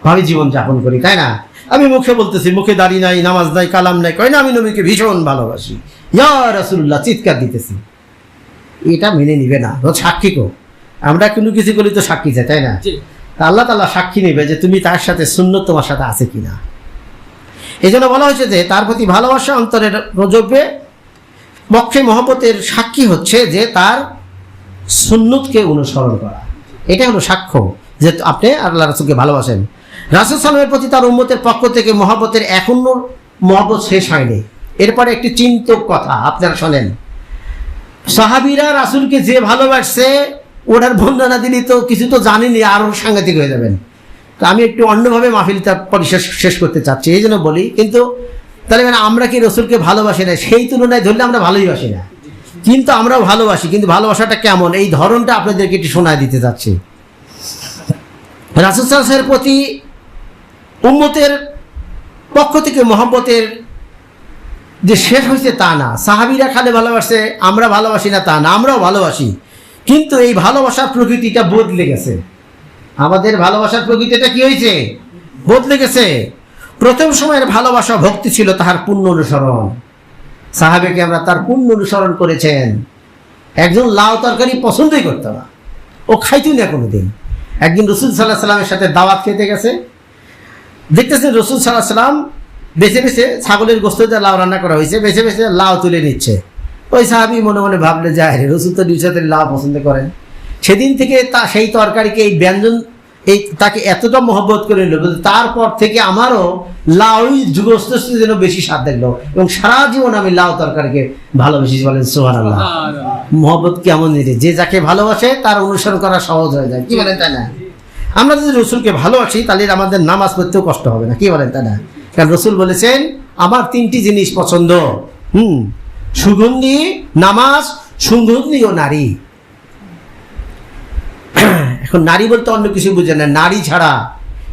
ভাবে জীবন যাপন করি, তাই না? আমি মুখে বলতেছি, মুখে দাড়ি নাই, নামাজ নাই, কালাম নাই, কই না আমি নবীকে ভীষণ ভালোবাসি, ইয়া রাসূলুল্লাহ চিৎকার দিতেছি, এটা মেনে নিবে না। সাক্ষী কো, আমরা কোনো কিছু করি তো সাক্ষী চাই, তাই না? আল্লাহ তাআলা সাক্ষী নেবে যে তুমি তার সাথে সুন্নত তোমার সাথে আছে কিনা। এই জন্য বলা হয়েছে যে তার প্রতি ভালোবাসা অন্তরের রজবে পক্ষে মহব্বতের সাক্ষী হচ্ছে যে তার সুন্নতকে অনুসরণ করা। এটা হলো সাক্ষ্য যে আপনি আল্লাহ রাসূলকে ভালোবাসেন। রাসূল সাল্লাল্লাহু প্রতি তার উম্মতের পক্ষ থেকে মহব্বতের এখনো মহব্বত শেষ হয়নি। এরপরে একটি চিন্তক কথা আপনারা শোনেন। সাহাবীরা রাসূলকে যে ভালোবাসছে ওটার বর্ণনা দিলে তো কিছু তো জানেনি, আরো সাংঘাতিক হয়ে যাবেন। তো আমি একটু অন্যভাবে মাহফিলটা শেষ করতে চাচ্ছি, এই জন্য বলি। কিন্তু তাহলে মানে আমরা কি রাসূলকে ভালোবাসি না? সেই তুলনায় ধরলে আমরা ভালোই বাসি না, কিন্তু আমরাও ভালোবাসি। কিন্তু ভালোবাসাটা কেমন, এই ধরনটা আপনাদেরকে একটু শোনায় দিতে যাচ্ছি। রাসূল সাল্লাল্লাহু আলাইহি প্রতি উম্মতের পক্ষ থেকে মহব্বতের যে শেষ হয়েছে তা না। সাহাবীরা খালি ভালোবাসে, আমরা ভালোবাসি না তা না, আমরাও ভালোবাসি। কিন্তু এই ভালোবাসার প্রকৃতিটা বদলে গেছে। আমাদের ভালোবাসার প্রকৃতিটা কি হয়েছে? বদলে গেছে। প্রথম সময়ের ভালোবাসা ভক্তি ছিল তাহার পূর্ণ অনুসরণ, সাহাবেকে আমরা তার পূর্ণ অনুসরণ করেছেন। একজন লাউ তরকারি পছন্দই করতো না, ও খাইতই না কোনোদিন। একদিন রসুল সাল্লাহ সাল্লামের সাথে দাওয়াত খেতে গেছে, দেখতেছেন রসুল সাল্লাহ সাল্লাম বেছে বেছে ছাগলের গোস্ত দিয়ে লাউ রান্না করা হয়েছে, বেছে বেছে লাউ তুলে নিচ্ছে। ওই সাহাবি মনে মনে ভাবলে যায় রসুল তো নিশ্চয় লাউ পছন্দ করেন। সেদিন থেকে সেই তরকারিকে, এই ব্যঞ্জন তাকে এতটা মহব্বত করে নিল, তারপর থেকে আমারও লাউ গোস্ত যেন বেশি স্বাদ দেখলো এবং সারা জীবন আমি লাউ তরকারিকে ভালোবেসি। বলেন সুবহানাল্লাহ। মহব্বত কেমন জিনিস, যে যাকে ভালোবাসে তার অনুসরণ করা সহজ হয়ে যায়, কি বলেন তাই না? আমরা যদি রসুলকে ভালোবাসি তাহলে আমাদের নামাজ পড়তেও কষ্ট হবে না, কি বলেন তাই না? কারণ রসুল বলেছেন আমার 3টি জিনিস পছন্দ, সুগন্ধি নামাজ, সুগন্ধি ও নারী। এখন নারী বলতে অন্য কিছু বুঝে না, নারী ছাড়া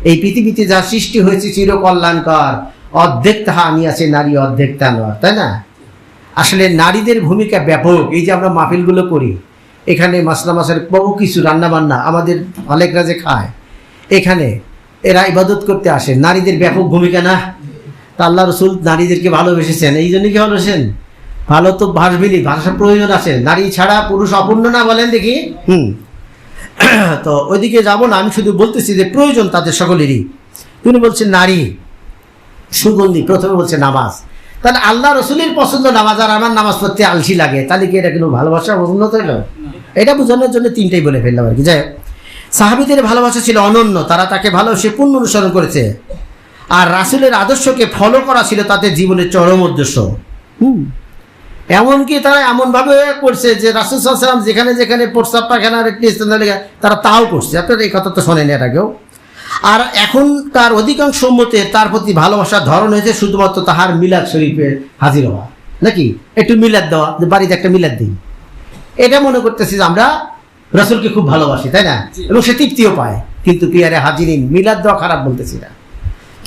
এই পৃথিবীতে যা সৃষ্টি হয়েছে চির কল্যাণকর, অর্ধেক তাহা আমি আছে নারী, অর্ধেক তা নয়, তাই না? আসলে নারীদের ভূমিকা ব্যাপক। এই যে আমরা মাহফিলগুলো করি, এখানে মাসলা মাসের বহু কিছু রান্না বান্না আমাদের অনেকরা যে খায়, এখানে এরা ইবাদত করতে আসে, নারীদের ব্যাপক ভূমিকা না? তা আল্লাহ রসুল নারীদেরকে ভালোবেসেছেন, এই জন্য কি ভালোবেসেন? ভালো তো ভাসবিনি, ভাষার প্রয়োজন আছে, নারী ছাড়া পুরুষ অপূর্ণ না, বলেন দেখি। তো ওইদিকে যাবো না, আমি শুধু বলতেছি যে প্রয়োজন তাদের সকলেরই। তিনি বলছেন নারী, সুগন্ধি, প্রথমে বলছে নামাজ। তাহলে আল্লাহ রসুলের পছন্দ নামাজ, আর আমার নামাজ পড়তে আলসি লাগে, তাহলে কি এটা কোনো ভালোবাসা পছন্দ হইল? এটা বোঝানোর জন্য 3টাই বলে ফেললাম আর কি। যাই হোক, সাহাবীদের ভালোবাসা ছিল অনন্য, তারা তাকে ভালোবেসে পূর্ণ অনুসরণ করেছে। আর রাসূলের আদর্শকে ফলো করা ছিল তাদের জীবনের চরম উদ্দেশ্য। এমনকি তারা এমনভাবে করছে যে রাসূল সাল্লাল্লাহু আলাইহি ওয়াসাল্লাম যেখানে যেখানে প্রস্তাব পায়খানার একটি স্থান তারা তাও করছে। আপনারা এই কথা তো শোনেন এর আগেও। আর এখন তার অধিকাংশ মতে তার প্রতি ভালোবাসার ধরন হয়েছে শুধুমাত্র তাহার মিলাদ শরীফে হাজির হওয়া, নাকি একটু মিলাদ দেওয়া, যে বাড়িতে একটা মিলাদ দিই, এটা মনে করতেছি যে আমরা রাসূলকে খুব ভালোবাসি, তাই না? এবং সে তৃপ্তিও পায়। কিন্তু পিয়ারে হাজিরিন, মিলাদ দেওয়া খারাপ বলতেছি না,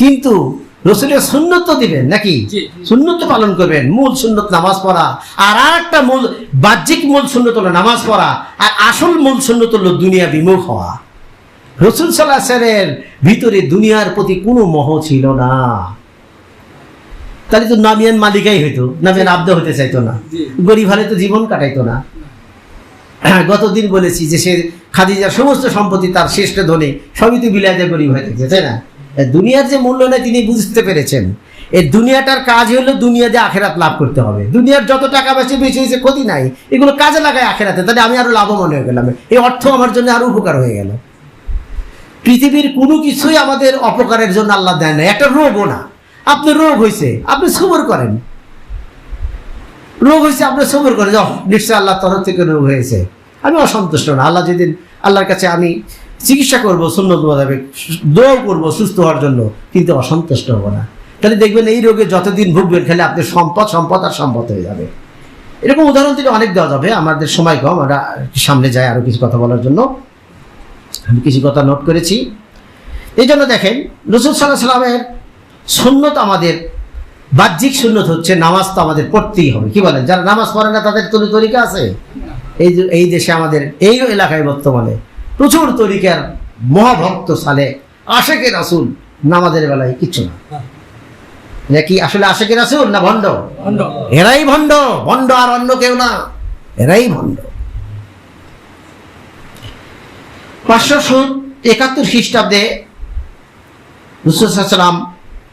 কিন্তু রসুলের সুন্নত তো দিবেন নাকি, সুন্নত পালন করবেন। মূল সুন্নত নামাজ পড়া, আর একটা মূল বাহ্যিক মূল সুন্নত হলো নামাজ পড়া, আর আসল মূল সুন্নত হলো দুনিয়া বিমুখ হওয়া। রসুল সাল্লাল্লাহু আলাইহি ওয়াসাল্লামের ভিতরে দুনিয়ার প্রতি কোনো মোহ ছিল না, তাহলে তো নামিয়ান মালিকাই হইতো, নামিয়ান আব্দ হতে চাইতো না, গরিব হলে তো জীবন কাটাইতো না। গতদিন বলেছি যে সে খাদিজার সমস্ত সম্পত্তি, তার শ্রেষ্ঠ ধনী, সবই তো বিলাতে গরিব হয়ে থাকে, তাই না? দুনিয়ার যে মূল্য নেই তিনি বুঝতে পেরেছেন। এই দুনিয়াটার কাজ হলো দুনিয়াতে আখেরাত লাভ করতে হবে। দুনিয়ার যত টাকা বেশি হয়েছে ক্ষতি নাই, এগুলো কাজে লাগায় আখেরাতে, তাহলে আমি আরো লাভবান হয়ে গেলাম, এই অর্থ আমার জন্য আরো উপকার হয়ে গেল। পৃথিবীর কোনো কিছুই আমাদের অপকারের জন্য আল্লাহ দেয় না, একটা রোগও না। আপনার রোগ হয়েছে, আপনি সবর করেন, রোগ হয়েছে আপনি সবর করেন, নিশ্চয় আল্লাহর তরফ থেকে রোগ হয়েছে, আমি অসন্তুষ্ট না। আল্লাহ যেদিন আল্লাহর কাছে আমি চিকিৎসা করবো, সুন্নত মোতাবেক দোয়া করবো সুস্থ হওয়ার জন্য, কিন্তু অসন্তুষ্ট হবো না। তাহলে দেখবেন এই রোগে যতদিন ভুগবেন খালি আপনার সম্পদ সম্পদ আর সম্পদ হয়ে যাবে। এরকম উদাহরণ দিলে অনেক দেওয়া যাবে, আমাদের সময় কম, আমরা সামনে যাই আরো কিছু কথা বলার জন্য। আমি কিছু কথা নোট করেছি। এই জন্য দেখেন রাসূল সাল্লাল্লাহু আলাইহি ওয়াসাল্লামের সুন্নত, আমাদের বাহ্যিক সুন্নত হচ্ছে নামাজ তো আমাদের পড়তেই হবে, কি বলেন? যারা নামাজ পড়ে না তাদের কোনো তরিকা আছে? এই দেশে আমাদের এই এলাকায় বর্তমানে প্রচুর তরিকার মহাভক্ত সালে আশেকে রাসূল, নামাজের বেলায় কিচ্ছু না। এটা কি আসলে আশেকে রাসূল না ভণ্ড? এরাই ভণ্ড, ভণ্ড আর অন্য কেউ না, এরাই ভণ্ড। 571 খ্রিস্টাব্দে রাসূল সাল্লাল্লাহু আলাইহি ওয়াসাল্লাম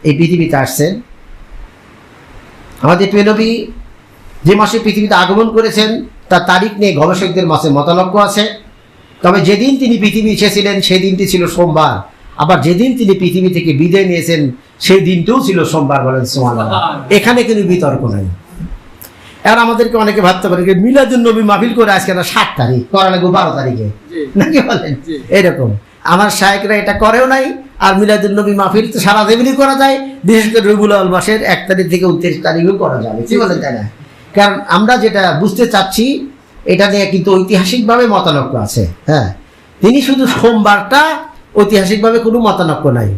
এই পৃথিবীতে আসছেন। আমাদের প্রিয় নবী যে মাসে পৃথিবীতে আগমন করেছেন তার তারিখ নিয়ে গবেষকদের মাঝে মতানৈক্য আছে। তবে যেদিন তিনি পৃথিবী এসেছিলেন সেই দিনটি ছিল সোমবার, আবার যেদিন তিনি পৃথিবী থেকে বিদায় নিয়েছেন সেই দিনটিও ছিল সোমবার। বলেন সুবহানাল্লাহ। এখানে কিন্তু বিতর্ক নাই। আর আমাদেরকে অনেকে ভাবতে পারে মিলাদুন নবী মাহফিল করে আজকে না 7 তারিখ করা লাগবে 12 তারিখে, নাকি বলেন? এরকম আমার শায়েখরা এটা করেও নাই। আর মিলাদুন নবী মাহফিল তো সারা জীবনই করা যায়, বিশেষ করে রবিউল আউয়াল মাসের 1 তারিখ থেকে 29 তারিখও করা যাবে, কি বলেন তাই না? কারণ আমরা যেটা বুঝতে চাচ্ছি এটা নিয়ে কিন্তু ঐতিহাসিকভাবে মতানৈক্য আছে। হ্যাঁ, তিনি শুধু সোমবারটা ঐতিহাসিকভাবে কোনো মতানৈক্য নাই।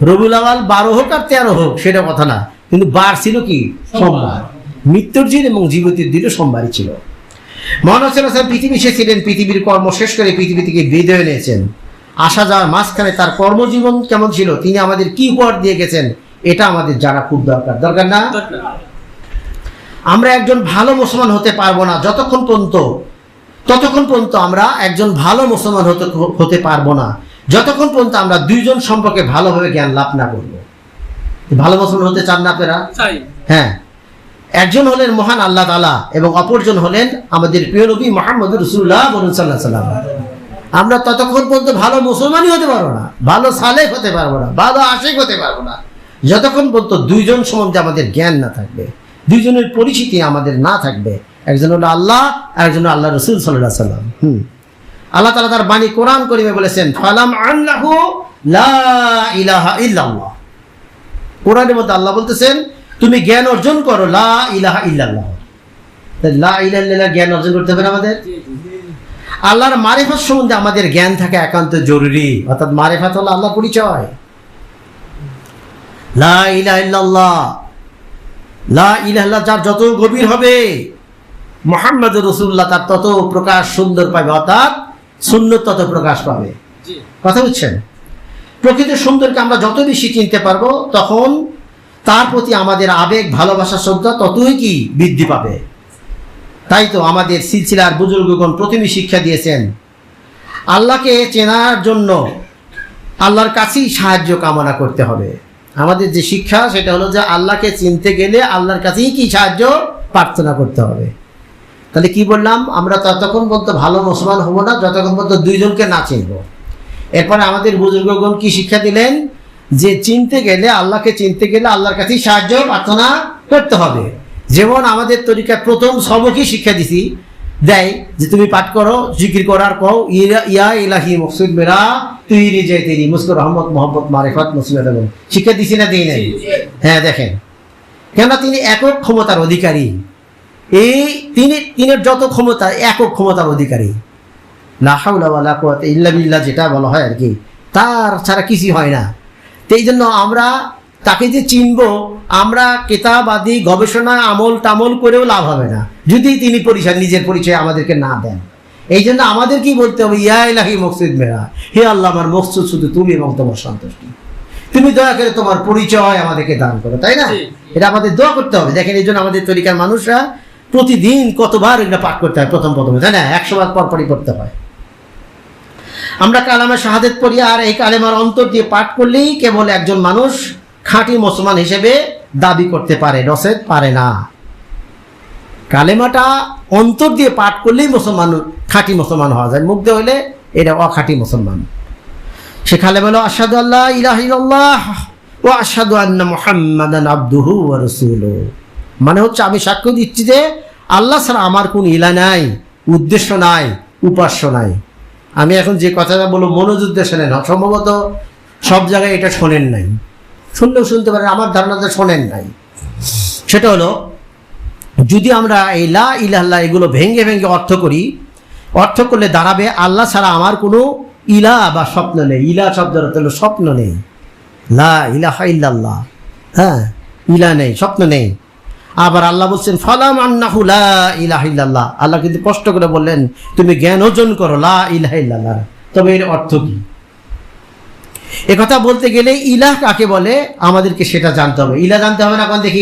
রবিউল আউয়াল 12 হোক আর 13 হোক সেটা কথা না, কিন্তু বার ছিল কি সোমবার। মৃত্যুর দিন এবং জীবতির দিনও সোমবারই ছিল। মহানবী সাল্লাল্লাহু আলাইহি ওয়াসাল্লাম পৃথিবী এসেছিলেন, পৃথিবীর কর্ম শেষ করে পৃথিবী থেকে বিদায় নিয়েছেন। আসা যাওয়ার মাঝখানে তার কর্মজীবন কেমন ছিল, তিনি আমাদের কি উপহার দিয়ে গেছেন, এটা আমাদের জানা খুব দরকার, দরকার না? আমরা একজন ভালো মুসলমান হতে পারবো না ততক্ষণ পর্যন্ত আমরা একজন ভালো মুসলমান হতে পারবো না যতক্ষণ পর্যন্ত আমরা দুইজন সম্পর্কে ভালোভাবে জ্ঞান লাভ না করবো। ভালো মুসলমান হতে চান না আপনারা? হ্যাঁ, একজন হলেন মহান আল্লাহ তাআলা এবং অপরজন হলেন আমাদের প্রিয় নবী মুহাম্মদ রাসূলুল্লাহ সাল্লাল্লাহু আলাইহি ওয়াসাল্লাম। আমরা ততক্ষণ পর্যন্ত ভালো মুসলমানই হতে পারবো না, ভালো সালেহ হতে পারবো না, ভালো আশিক হতে পারবো না যতক্ষণ পর্যন্ত দুইজন সম্বন্ধে আমাদের জ্ঞান না থাকবে, দুইজনের পরিচিতি আমাদের না থাকবে। একজন হলো আল্লাহ আর একজন আল্লাহ রাসূল সাল্লাল্লাহু আলাইহি ওয়াসাল্লাম। আল্লাহ তাআলা তার বাণী কোরআন কারীমে বলেছেন ফালাম আনলাহু লা ইলাহা ইল্লাল্লাহ। কোরআনের মধ্যে আল্লাহ বলতেছেন তুমি জ্ঞান অর্জন করো লা ইলাহা ইল্লাল্লাহ। লা ইলাহা ইল্লাল্লাহ জ্ঞান অর্জন করতে হবে আমাদের। আল্লাহর মারিফত সম্বন্ধে আমাদের জ্ঞান থাকা একান্ত জরুরি, অর্থাৎ মারিফত হলো আল্লাহ পরিচয়। লা ইলাহা ইল্লাল্লাহ, লা ইলাহা ইল্লাল্লাহ যার যত গভীর হবে মুহাম্মদুর রাসূলুল্লাহ তার তত প্রকাশ সুন্দর পাবে, অর্থাৎ সুন্নত তত প্রকাশ পাবে। কথা বুঝছেন? প্রকৃত সুন্দরকে আমরা যত বেশি চিনতে পারবো তখন তার প্রতি আমাদের আবেগ, ভালোবাসা, শ্রদ্ধা ততই কি বৃদ্ধি পাবে। তাই তো আমাদের সিলসিলার বুজুর্গগণ প্রথমে শিক্ষা দিয়েছেন আল্লাহকে চেনার জন্য আল্লাহর কাছেই সাহায্য কামনা করতে হবে। আমাদের যে শিক্ষা সেটা হলো যে আল্লাহকে চিনতে গেলে আল্লাহর কাছেই কি সাহায্য প্রার্থনা করতে হবে। তাহলে কি বললাম, আমরা ততক্ষণ পর্যন্ত ভালো মুসলমান হব না যতক্ষণ পর্যন্ত দুইজনকে না চিনব। এরপরে আমাদের বুজুর্গগণ কি শিক্ষা দিলেন যে চিনতে গেলে আল্লাহকে চিনতে গেলে আল্লাহর কাছেই সাহায্য প্রার্থনা করতে হবে। যেমন আমাদের তরিকার প্রথম সবকই শিক্ষা দিছি দেয় যে তুমি পাঠ করো, জিকির করার কও ইয়া ইলাহি মকসুদ মেরা তুই রিজে তেরি মুস্কুর রহমত মোহাম্মদ মারিফত মুসলিম। শিক্ষা দিছি না দিই নাই? হ্যাঁ, দেখেন কেন তিনি একক ক্ষমতার অধিকারী। এই তিনি যত ক্ষমতা একক ক্ষমতার অধিকারী, লা হাওলা ওয়ালা কুওয়াতা ইল্লা বিল্লাহ যেটা বলা হয় আর কি, তার ছাড়া কিছুই হয় না। তো এই জন্য আমরা তাকে যে চিনব, আমরা কিতাব আদি গবেষণা আমল টামল করেও লাভ হবে না যদি তিনি নিজের পরিচয় আমাদেরকে না দেন। এই জন্য আমাদের কি বলতে হবে, ইয়া ইলাহি মকসুদ মেরা, হে আল্লাহ আমার মকসুদ শুধু তুমি এবং তোমার সন্তুষ্টি, তুমি দয়া করে তোমার পরিচয় আমাদেরকে দান করো, তাই না? এটা আমাদের দোয়া করতে হবে। দেখেন এই জন্য আমাদের তরিকার মানুষরা প্রতিদিন কতবার এটা পাঠ করতে হয় প্রথমে, তাই না? 100 বার পরপরই করতে হয়। আমরা কালামে শাহাদাত পড়ি আর এই কালেমার অন্তর দিয়ে পাঠ করলেই কেবল একজন মানুষ খাঁটি মুসলমান হিসেবে দাবি করতে পারে, নচেত পারে না। কালেমাটা অন্তর দিয়ে পাঠ করলেই খাঁটি মুসলমান হওয়া যায়, মুখ দিয়ে হলে এটা অখাঁটি মুসলমান। সে কালেমা হলো আশহাদু আল্লা ইলাহা ইল্লাল্লাহ ওয়া আশহাদু আন্না মুহাম্মাদান আবদুহু ওয়া রাসূলুহু। মানে হচ্ছে আমি সাক্ষ্য দিচ্ছি যে আল্লাহ ছাড়া আমার কোন ইলাহ নাই, উদ্দেশ্য নাই, উপাস্য নাই। আমি এখন যে কথাটা বলবো মনোযোগ দিয়ে শোনেন, সম্ভবত সব জায়গায় এটা শোনেন নাই, শুনলেও শুনতে পারেন, আমার ধারণাতে শোনেন নাই। সেটা হলো যদি আমরা এই লা ইলাহা এগুলো ভেঙে ভেঙে অর্থ করলে দাঁড়াবে আল্লাহ ছাড়া আমার কোনো ইলাহ বা স্বপ্ন নেই। ইলাহ শব্দের অর্থ হলো স্বপ্ন নেই, লা ইলাহা ইল্লাল্লাহ, হ্যাঁ ইলাহ নেই, স্বপ্ন নেই। আবার আল্লাহ বলছেন ফালাম আন্নাহু লা ইলাহা ইল্লাল্লাহ, আল্লাহ কিন্তু স্পষ্ট করে বললেন তুমি জ্ঞান অর্জন করো লা ইলাহা ইল্লাল্লাহ। তবে এর অর্থ কি? একথা বলতে গেলে ইলাহ কাকে বলে আমাদেরকে সেটা জানতে হবে। ইলাহ জানতে হবে না, এখন দেখি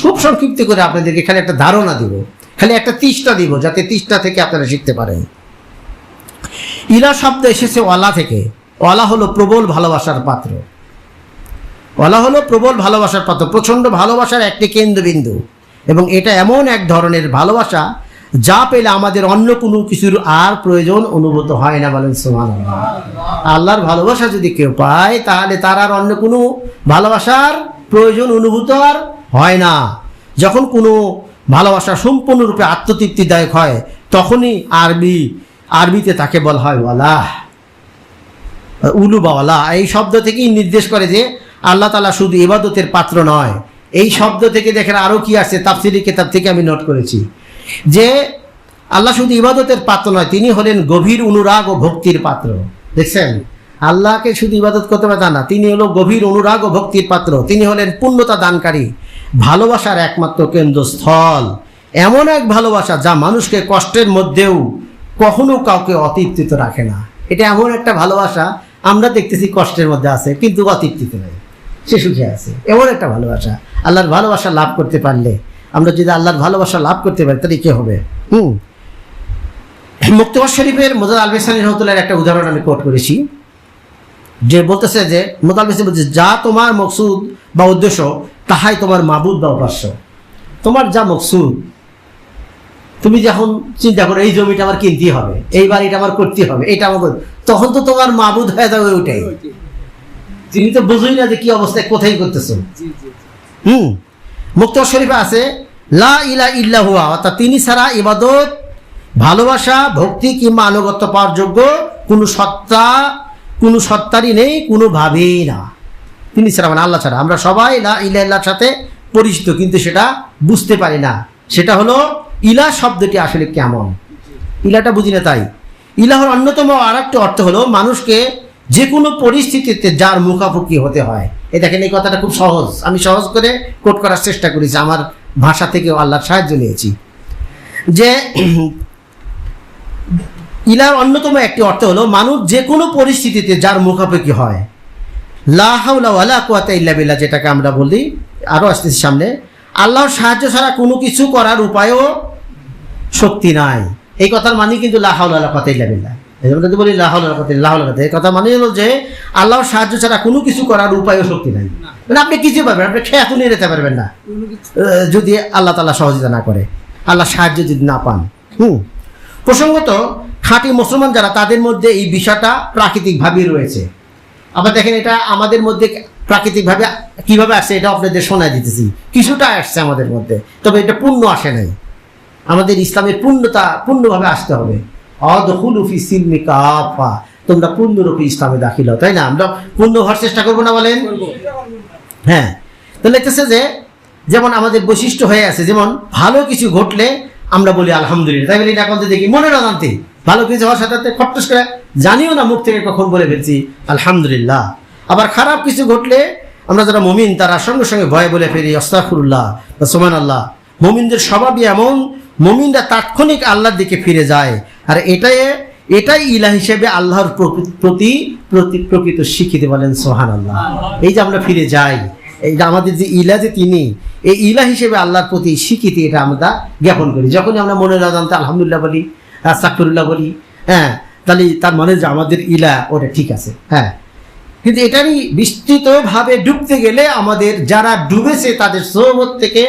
খুব সংক্ষিপ্ত করে আপনাদেরকে খালি একটা ধারণা দিব, খালি একটা তিষ্টা দিব, যাতে তিষ্টা থেকে আপনারা শিখতে পারেন। ইলাহ শব্দ এসেছে ওয়ালা থেকে। ওয়ালা হলো প্রবল ভালোবাসার পাত্র, ওয়ালা হলো প্রবল ভালোবাসার পাত্র, প্রচণ্ড ভালোবাসার একটি কেন্দ্রবিন্দু। এবং এটা এমন এক ধরনের ভালোবাসা যা পেলে আমাদের অন্য কোনো কিছুর আর প্রয়োজন অনুভূত হয় না। বলেন সুবহানাল্লাহ। আল্লাহর ভালোবাসা যদি কেউ পায় তাহলে তার আর অন্য কোনো ভালোবাসার প্রয়োজন অনুভূত আর হয় না। যখন কোনো ভালোবাসা সম্পূর্ণরূপে আত্মতৃপ্তিদায়ক হয় তখনই আরবিতে তাকে বলা হয় ওয়ালা, উলু বা ওয়ালা। এই শব্দ থেকেই নির্দেশ করে যে আল্লাহ তাআলা শুধু ইবাদতের পাত্র নয়। এই শব্দ থেকে দেখেন আরও কি আছে, তাফসীরি কিতাব থেকে আমি নোট করেছি যে আল্লাহ শুধু ইবাদতের পাত্র নয়, তিনি হলেন গভীর অনুরাগ ও ভক্তির পাত্র। দেখছেন, আল্লাহকে শুধু ইবাদত করতে পারে তা না, তিনি হলো গভীর অনুরাগ ও ভক্তির পাত্র। তিনি হলেন পূর্ণতা দানকারী, ভালোবাসার একমাত্র কেন্দ্রস্থল। এমন এক ভালোবাসা যা মানুষকে কষ্টের মধ্যেও কখনো কাউকে অতৃপ্তিত রাখে না। এটা এমন একটা ভালোবাসা আমরা দেখতেছি কষ্টের মধ্যে আছে কিন্তু অতৃপ্তিত নেই, সে সুখে আছে। এমন একটা ভালোবাসা, আল্লাহর ভালোবাসা লাভ করতে পারলে আমরা যদি আল্লাহর ভালোবাসা লাভ করতে পারি তাহলে কি হবে। মুক্তবাস শরীফের মুজাদ আল-বিসানি রহমাতুল্লাহর একটা উদাহরণ আমি কোট করেছি, যে বলতেছে যে মুজাদ আল-বিসানি বলছে, যা তোমার মকসুদ বা উদ্দেশ্য তাহাই তোমার মাবুদ বা উপাস্য। তোমার যা মকসুদ, তুমি যখন চিন্তা করো এই জমিটা আমার কিনতে হবে, এই বাড়িটা আমার করতে হবে, এটা আমার, তখন তো তোমার মাবুদ হয়ে যাবে ওইটাই। তুমি তো বুঝোই না যে কি অবস্থায় কোথায় করতেছো। মুক্তবাস শরীফে আছে লা ইলাহা ইল্লা হুয়া, অর্থাৎ তিনি ছাড়া ইবাদত, ভালোবাসা, ভক্তি কিংবা আনুগত্য পাওয়ার যোগ্য কোনো সত্তারই নেই, কোনোভাবেই না। তিনি ছাড়া মানে আল্লাহ ছাড়া। আমরা সবাই লা ইলাহা ইল্লাহর সাথে পরিচিত, কিন্তু সেটা বুঝতে পারি না। সেটা হলো ইলাহ শব্দটি আসলে কেমন, ইলাহটা বুঝি না। তাই ইলাহর অন্যতম আর একটা অর্থ হলো মানুষকে যে কোনো পরিস্থিতিতে যার মুখামুখি হতে হয়। এই দেখেন, এই কথাটা খুব সহজ, আমি সহজ করে কোট করার চেষ্টা করেছি, আমার ভাষা থেকেও আল্লাহর সাহায্য নিয়েছি। যে ইলাহর অন্যতম একটি অর্থ হলো মানুষ যে কোনো পরিস্থিতিতে যার মুখামুখি হয়। লা হাওলা ওয়ালা কুওয়াতা ইল্লা বিল্লাহ, যেটাকে আমরা বলি, আরও আসতেছি সামনে, আল্লাহর সাহায্য ছাড়া কোনো কিছু করার উপায়ও শক্তি নাই। এই কথার মানে কিন্তু লা হাওলা ওয়ালা কুওয়াতা ইল্লা বিল্লাহ, আমরা যদি বলি লা হাওলা ওয়ালা কুওয়াতা ইল্লা বিল্লাহ, এই কথা মানে হলো যে আল্লাহর সাহায্য ছাড়া কোনো কিছু করার উপায়ও শক্তি নাই। মানে আপনি কিছু পারবেন, আপনি খেয়ে নিয়ে যেতে পারবেন না যদি আল্লাহ তাআলা সহযোগিতা না করে, আল্লাহ সাহায্য যদি না পান। প্রসঙ্গত খাঁটি মুসলমান যারা, তাদের মধ্যে এই বিষয়টা প্রাকৃতিকভাবেই রয়েছে। আবার দেখেন, এটা আমাদের মধ্যে প্রাকৃতিকভাবে কিভাবে আসছে এটা আপনাদের শোনায় দিতেছি। কিছুটা আসছে আমাদের মধ্যে, তবে এটা পূর্ণ আসে নাই। আমাদের ইসলামের পূর্ণভাবে আসতে হবে। আদখুলু ফি সিলমি কাফা, তোমরা পূর্ণরূপে ইসলামে দাখিল হও, তাই না? আমরা পূর্ণ হওয়ার চেষ্টা করবো না, বলেন? হ্যাঁ। তো লিখতেছে যে যেমন আমাদের বৈশিষ্ট্য হয়ে আছে, যেমন ভালো কিছু ঘটলে আমরা বলি আলহামদুলিল্লাহ, তাই বলি না? এখন তো দেখি মনের অজান্তে ভালো কিছু হওয়ার সাথে খট্টস করে জানিও না মুখ থেকে কখন বলে ফেলছি আলহামদুলিল্লাহ। আবার খারাপ কিছু ঘটলে আমরা যারা মুমিন তারা সঙ্গে সঙ্গে ভয়ে বলে ফেলি আস্তাগফিরুল্লাহ বা সুবহানাল্লাহ। মুমিনদের স্বভাবই এমন, মুমিনরা তাৎক্ষণিক আল্লাহর দিকে ফিরে যায়, আর এটাই ইলাহ হিসেবে আল্লাহর প্রতি প্রকৃত স্বীকৃতি। বলেন সুবহানাল্লাহ। এই যে আমরা ফিরে যাই, এই যে আমাদের যে ইলাহ, যে তিনি এই ইলাহ হিসেবে আল্লাহর প্রতি স্বীকৃতি, এটা আমরা জ্ঞাপন করি যখনই আমরা মনের অজান্তে আলহামদুলিল্লাহ বলি, আস্তাগফিরুল্লাহ বলি। হ্যাঁ, তাহলে তার মানে যে আমাদের ইলাহ ওটা ঠিক আছে। হ্যাঁ, কিন্তু এটারই বিস্তৃতভাবে ডুবতে গেলে আমাদের যারা ডুবেছে তাদের সোহবত থেকে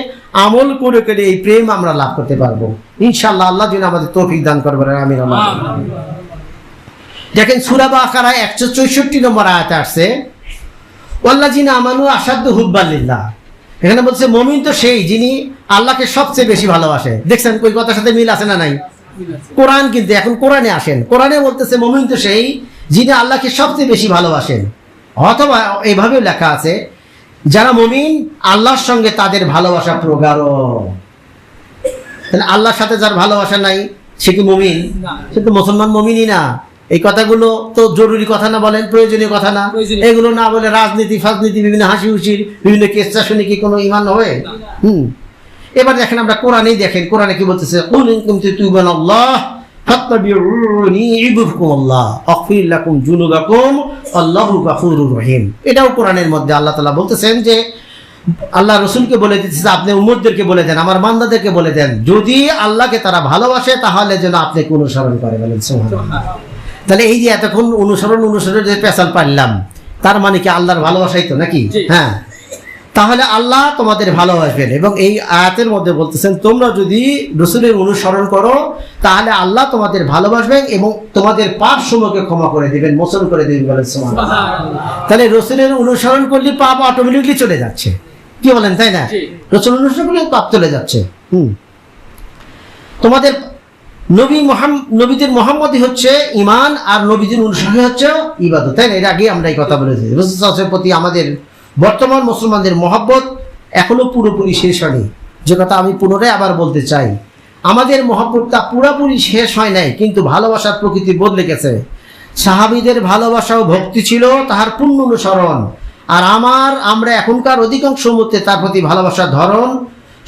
আমল করে করে এই প্রেম আমরা লাভ করতে পারবো ইনশাআল্লাহ। আল্লাহ যেন আমাদের তৌফিক দান করবেন, আমিন। দেখেন সূরা বাকারা 164 নম্বর আয়াতে আসছে ওয়াল্লাযিনা আমানু আশাদ্দু হুব্বান লিল্লাহ। এখানে বলছে মুমিন তো সেই যিনি আল্লাহকে সবচেয়ে বেশি ভালোবাসে। দেখছেন ওই কথার সাথে মিল আছে না নাই? কোরআন, কিন্তু এখন কোরআনে আসেন, কোরআনে বলতেছে মুমিন তো সেই যিনি আল্লাহকে সবচেয়ে বেশি ভালোবাসেন। অথবা এইভাবেও লেখা আছে যারা মুমিন আল্লাহর সঙ্গে তাদের ভালোবাসা প্রগাঢ়। তাহলে আল্লাহর সাথে যার ভালোবাসা নাই সে কি মুমিন? সে তো মুসলমান মুমিনই না। এই কথাগুলো তো জরুরি কথা না, বলেন? প্রয়োজনীয় কথা না? এগুলো না বলে রাজনীতি ফাজনীতি বিভিন্ন হাসি হুসির বিভিন্ন কেসটা শুনে কি কোনো ইমান হবে? এবার দেখেন আমরা কোরআনেই দেখেন, কোরআনে কি বলতেছে? কুল ইন কুনতুম তুহিব্বুনাল্লাহ ফাত্তাবিউনি ইউহিব্বুকুমুল্লাহ আগফির লাকুম যুনুবাকুম আল্লাহু গফুরুর রহিম। এটাও কোরআনের মধ্যে আল্লাহ তাআলা বলতেছেন যে আল্লাহ রসুলকে বলে দিতেছে আপনি উম্মতদেরকে বলে দেন, আমার বান্দাদেরকে বলে দেন, যদি আল্লাহকে তারা ভালোবাসে তাহলে যেন আপনি অনুসরণ করে। বলেন সুবহানাল্লাহ। তাহলে এই যে এতক্ষণ অনুসরণ যে পেশাল পারলাম, তার মানে কি আল্লাহর ভালোবাসাই তো নাকি? হ্যাঁ, তাহলে আল্লাহ তোমাদের ভালোবাসবেন। এবং এই আয়াতের মধ্যে বলতেছেন তোমরা যদি রসুলের অনুসরণ করো তাহলে আল্লাহ তোমাদের ভালোবাসবেন এবং তোমাদের পাপ সমূহকে ক্ষমা করে দিবেন, মোচন করে দিবেন। বলেন সুবহানাল্লাহ। তাহলে রসুলের অনুসরণ করলে পাপ অটোমেটিকলি চলে যাচ্ছে, কি বলেন? তাই না? রসুল অনুসরণ করলে পাপ চলে যাচ্ছে। তোমাদের নবীদের মোহাম্মদই হচ্ছে ইমান, আর নবীদের অনুসরণ হচ্ছে ইবাদত, তাই না? এর আগে আমরা এই কথা বলেছি। রাসূলের প্রতি আমাদের বর্তমান মুসলমানদের মহব্বত এখনো পুরোপুরি শেষ হয়নি। যে কথা আমি পুনরায় আবার বলতে চাই, আমাদের মহব্বতটা পুরোপুরি শেষ হয় নাই, কিন্তু ভালোবাসার প্রকৃতি বদলে গেছে। সাহাবীদের ভালোবাসা ও ভক্তি ছিল তাহার পূর্ণ অনুসরণ, আর আমরা এখনকার অধিকাংশ মধ্যে তার প্রতি ভালোবাসার ধরন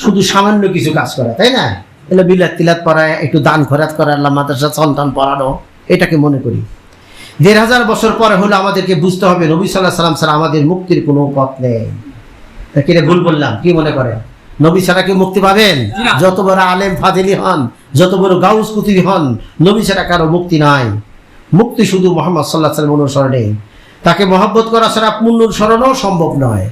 শুধু সামান্য কিছু কাজ করা, তাই না? এগুলো বিলাত তিলাত পড়া, একটু দান খয়রাত করা, আল্লাহ মাদ্রাসা সন্তান পড়ানো, এটাকে মনে করি। ১৫০০ বছর পরে হলে আমাদেরকে বুঝতে হবে নবী সাল্লাল্লাহু আলাইহি ওয়াসাল্লাম ছাড়া আমাদের মুক্তির কোনো পথ নেই। কিরে ভুল বললাম? কি মনে করে? নবী ছাড়া কি মুক্তি পাবেন? যত বড় আলেম ফাদিলি হন, যত বড় গাউস কুতুবি হন, নবী ছাড়া কারো মুক্তি নাই। মুক্তি শুধু মুহাম্মদ সাল্লাল্লাহু আলাইহি ওয়াসাল্লাম অনুসরণে। তাকে মহব্বত করা ছাড়া পূর্ণ অনুসরণও সম্ভব নয়।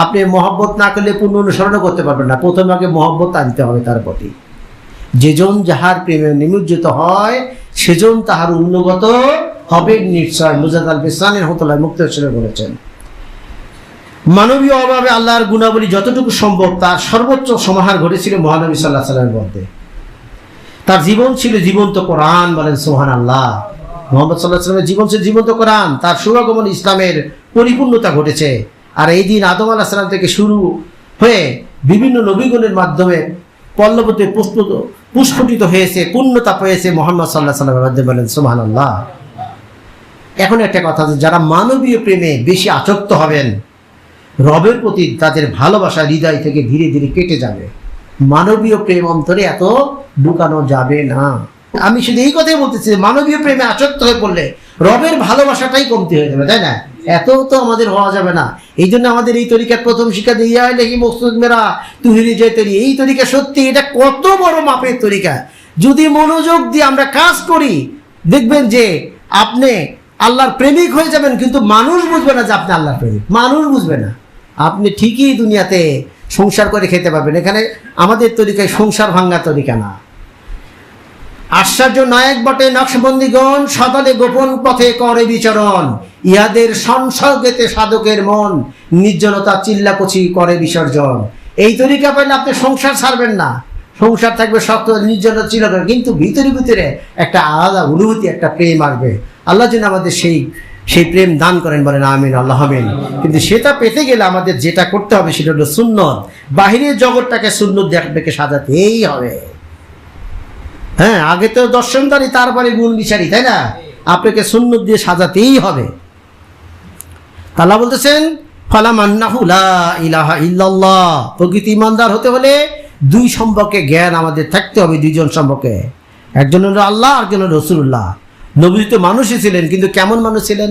আপনি মহব্বত না করলে পূর্ণ অনুসরণও করতে পারবেন না। প্রথমে আগে মহব্বত আনতে হবে তার প্রতি। যেজন যাহার প্রেমে নিমজ্জিত হয় সেজন তাহার অনুগত হবে নিশ্চয়। মুজাদ্দাল বিসানি রাহমাতুল্লাহ মুক্তাসিরে বলেছেন, মানবীয় অভাবে আল্লাহর গুণাবলী যতটুকু সম্ভব তার সর্বোচ্চ সমাহার ঘটেছিল মহানবী সাল্লাল্লাহু আলাইহি ওয়াসাল্লামের মধ্যে। তার জীবন ছিল জীবন্ত কোরআন, বলেন সুবহানাল্লাহ। মুহাম্মদ সাল্লাল্লাহু আলাইহি ওয়াসাল্লামের জীবন ছিল জীবন্ত কোরআন, তার শুভাগমন ইসলামের পরিপূর্ণতা ঘটেছে। আর এই দিন আদম আলাইহিস সালাম থেকে শুরু হয়ে বিভিন্ন নবীগণের মাধ্যমে পল্লবতে পুষ্পটিত হয়েছে, পূর্ণতা পেয়েছে মুহাম্মদ সাল্লাল্লাহু আলাইহি ওয়াসাল্লামের মধ্যে, বলেন সুবহানাল্লাহ। এখন একটা কথা, যারা মানবীয় প্রেমে বেশি আসক্ত হবেন, রবের প্রতি তাদের ভালোবাসা হৃদয় থেকে ধীরে ধীরে কেটে যাবে। মানবীয় প্রেম অন্তরে এত ঢুকানো যাবে না। আমি শুধু এই কথাই বলতেছি, মানবীয় প্রেমে আসক্ত হয়ে পড়লে রবের ভালোবাসাটাই কমতি হয়ে যাবে, তাই না? এত তো আমাদের হওয়া যাবে না। এই জন্য আমাদের এই তরিকার প্রথম শিক্ষা দিয়া লেখি মকসুদ মেরা তুহিরি যে তরি, এই তরিকা সত্যি এটা কত বড় মাপের তরিকা। যদি মনোযোগ দিয়ে আমরা কাজ করি দেখবেন যে আপনি আল্লাহর প্রেমিক হয়ে যাবেন, কিন্তু মানুষ বুঝবে না যে আপনি আল্লাহর প্রেমিক। মানুষ বুঝবে না। আপনি ঠিকই দুনিয়াতে সংসার করে খেতে পারবেন। এখানে আমাদের তরিকায় সংসার ভাঙ্গা তরিকা না। আশ্চর্য নায়ক বটে নকশবন্দিগণ, সদলে গোপন পথে করে বিচরণ, ইহাদের সংসর্গেতে সাধকের মন, নির্জনতা চিল্লাকুচি করে বিসর্জন। এই তরিকা পাইলে আপনি সংসার ছাড়বেন না, সংসার থাকবে শক্ত, নির্জনতা চিল্লা করে, কিন্তু ভিতরে ভিতরে একটা আলাদা অনুভূতি, একটা প্রেম আসবে। আল্লাহ যেন আমাদের সেই প্রেম দান করেন, বলেন আমিন, আল্লাহ আমিন। কিন্তু সেটা পেতে গেলে আমাদের যেটা করতে হবে সেটা হলো সুন্নত। বাহিরের জগৎটাকে সুন্নত দেখবে সাজাতেই হবে। হ্যাঁ, আগে তো দর্শনদারি, তারপরে গুণ বিচারি, তাই না? আপনাকে সুন্নত দিয়ে সাজাতেই হবে। আল্লাহ বলতেছেন, ফালামান্নাহু লা ইলাহা ইল্লাল্লাহ। প্রকৃতি ইমানদার হতে হলে দুই সম্পর্কে জ্ঞান আমাদের থাকতে হবে, দুইজন সম্পর্কে। একজন হলো আল্লাহ, একজন হলো রাসূলুল্লাহ। নবী তো মানুষই ছিলেন, কিন্তু কেমন মানুষ ছিলেন?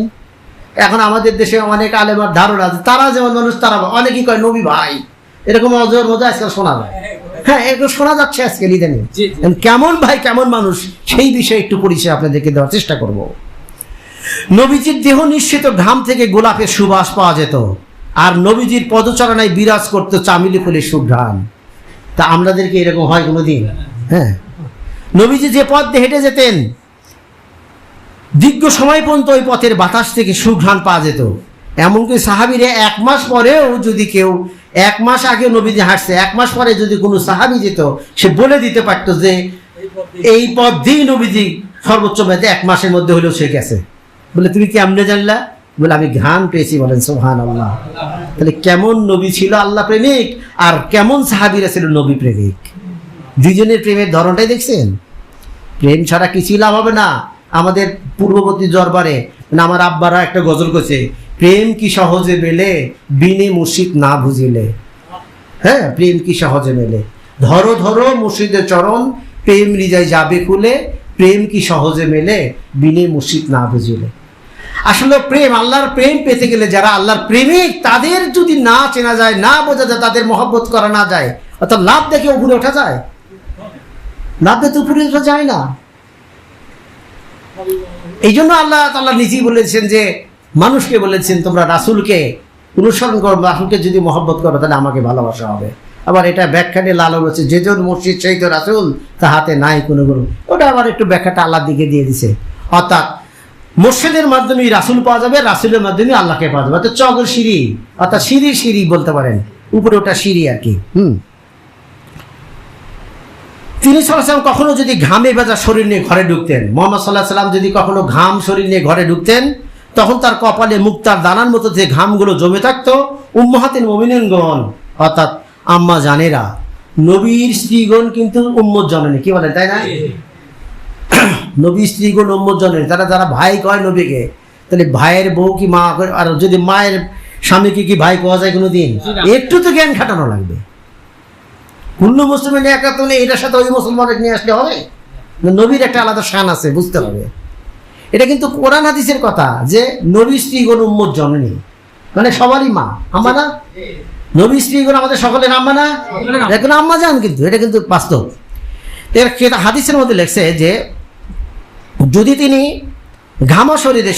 এখন আমাদের দেশে অনেক আলেমার ধারণা আছে তারা যেমন মানুষ তারা, অনেকেই কয় নবী ভাই, এরকম অজর মজা আজকাল শোনা যায়। হ্যাঁ, একটু শোনা যাচ্ছে আজকে ইদানিং। কেমন ভাই, কেমন মানুষ, সেই বিষয়ে একটু পরিচয় আপনাদেরকে দেওয়ার চেষ্টা করব। নবীজির দেহ নিঃসৃত ঘাম থেকে গোলাপের সুবাস পাওয়া যেত, আর নবীজির পদচারণায় বিরাজ করতো চামেলি ফুলের সুঘ্রাণ। তা আমাদেরকে এরকম হয় কোনোদিন? হ্যাঁ, নবীজি যে পথ দিয়ে হেঁটে যেতেন দীর্ঘ সময় পর্যন্ত ওই পথের বাতাস থেকে সুঘ্রাণ পাওয়া যেত। এমনকি সাহাবীরা 1 মাস পরেও যদি কেউ 1 মাস আগে নবীজি হাঁটছে, 1 মাস পরে যদি কোনো সাহাবী যেত, সে বলে দিতে পারতো যে এই পথ দিয়ে নবীজি সর্বোচ্চ মেয়াদে 1 মাসের মধ্যে হলেও সে গেছে। বলে তুমি কেমনে জানলা? বলে আমি ঘ্রাণ পেয়েছি, বলেন সুবহানাল্লাহ। তাহলে কেমন নবী ছিল আল্লাহ প্রেমিক, আর কেমন সাহাবীরা ছিল নবী প্রেমিক। দুইজনের প্রেমের ধরনটাই দেখছেন। প্রেম ছাড়া কিছুই লাভ হবে না। আমাদের পূর্ববর্তী দরবারে আমার আব্বারা একটা গজল করছে, প্রেম কি সহজে মেলে বিনে মুর্শিদ না বুঝিলে। হ্যাঁ, প্রেম কি সহজে মেলে, ধরো ধরো মুর্শিদের চরণ, প্রেম হৃদয় যাবে খুলে, প্রেম কি সহজে মেলে বিনে মুর্শিদ না বুঝিলে। আসলে প্রেম, আল্লাহর প্রেম পেতে গেলে যারা আল্লাহর প্রেমিক তাদের যদি না চেনা যায়, না বোঝা যায়, তাদের মহব্বত করা না যায়, অর্থাৎ লাভ দেখে উপরে ওঠা যায়? লাভ দেখে উপরে ওঠা যায় না। এই জন্য আল্লাহ তাআলা নিজেই বলেছেন যে, মানুষকে বলেছেন তোমরা রাসূলকে অনুসরণ করো, রাসূলকে যদি মহব্বত করো তাহলে আমাকে ভালোবাসা হবে। আবার এটা ব্যাখ্যা নিয়ে লালন হচ্ছে, যেজন মুর্শিদ সেই তো রাসূল, তাহাতে নাই কোনো গুরু। ওটা আবার একটু ব্যাখ্যাটা আল্লাহর দিকে দিয়ে দিছে। অর্থাৎ মুর্শিদের মাধ্যমেই রাসূল পাওয়া যাবে, রাসূলের মাধ্যমে আল্লাহকে পাওয়া যাবে। অর্থাৎ চগর সিঁড়ি, অর্থাৎ সিঁড়ি বলতে পারেন, উপরে ওটা সিঁড়ি আর কি। তিনি সাল্লাল্লাহু আলাইহি ওয়াসাল্লাম কখনো যদি ঘামে ভেজা শরীর নিয়ে ঘরে ঢুকতেন, মুহাম্মদ সাল্লাল্লাহু আলাইহি ওয়াসাল্লাম যদি কখনো ঘাম শরীর নিয়ে ঘরে ঢুকতেন, তখন তার কপালে মুক্তার দানার মতো যে ঘামগুলো জমে থাকতো, উম্মাহাতুল মুমিনিনগণ অর্থাৎ আম্মা জানেরা, নবীর স্ত্রীগণ কিন্তু উম্মত জননী, কি বলেন তাই না? নবীর স্ত্রীগণ উম্মত জননী, তারা যারা ভাই কয় নবীকে, তাহলে ভাইয়ের বউ কি মা, আর যদি মায়ের স্বামীকে কি ভাই পাওয়া যায় কোনোদিন? একটু তো জ্ঞান খাটানো লাগবে। কুল্লু মুসলিমিন একাতুন, এটার সাথে ওই মুসলমানকে নিয়ে আসলে হবে? নবীর একটা আলাদা শান আছে, বুঝতে হবে। এটা কিন্তু কোরআন হাদিসের কথা যে নবী স্ত্রীগণ উম্মত জননী, মানে সবারই মা। আমার না নবী স্ত্রীগুলো আমাদের সকলের আম্মা না? এখন আম্মা যান, কিন্তু এটা কিন্তু বাস্তব। এর হাদিসের মধ্যে লেখছে যে যদি তিনি ঘামা শরীরে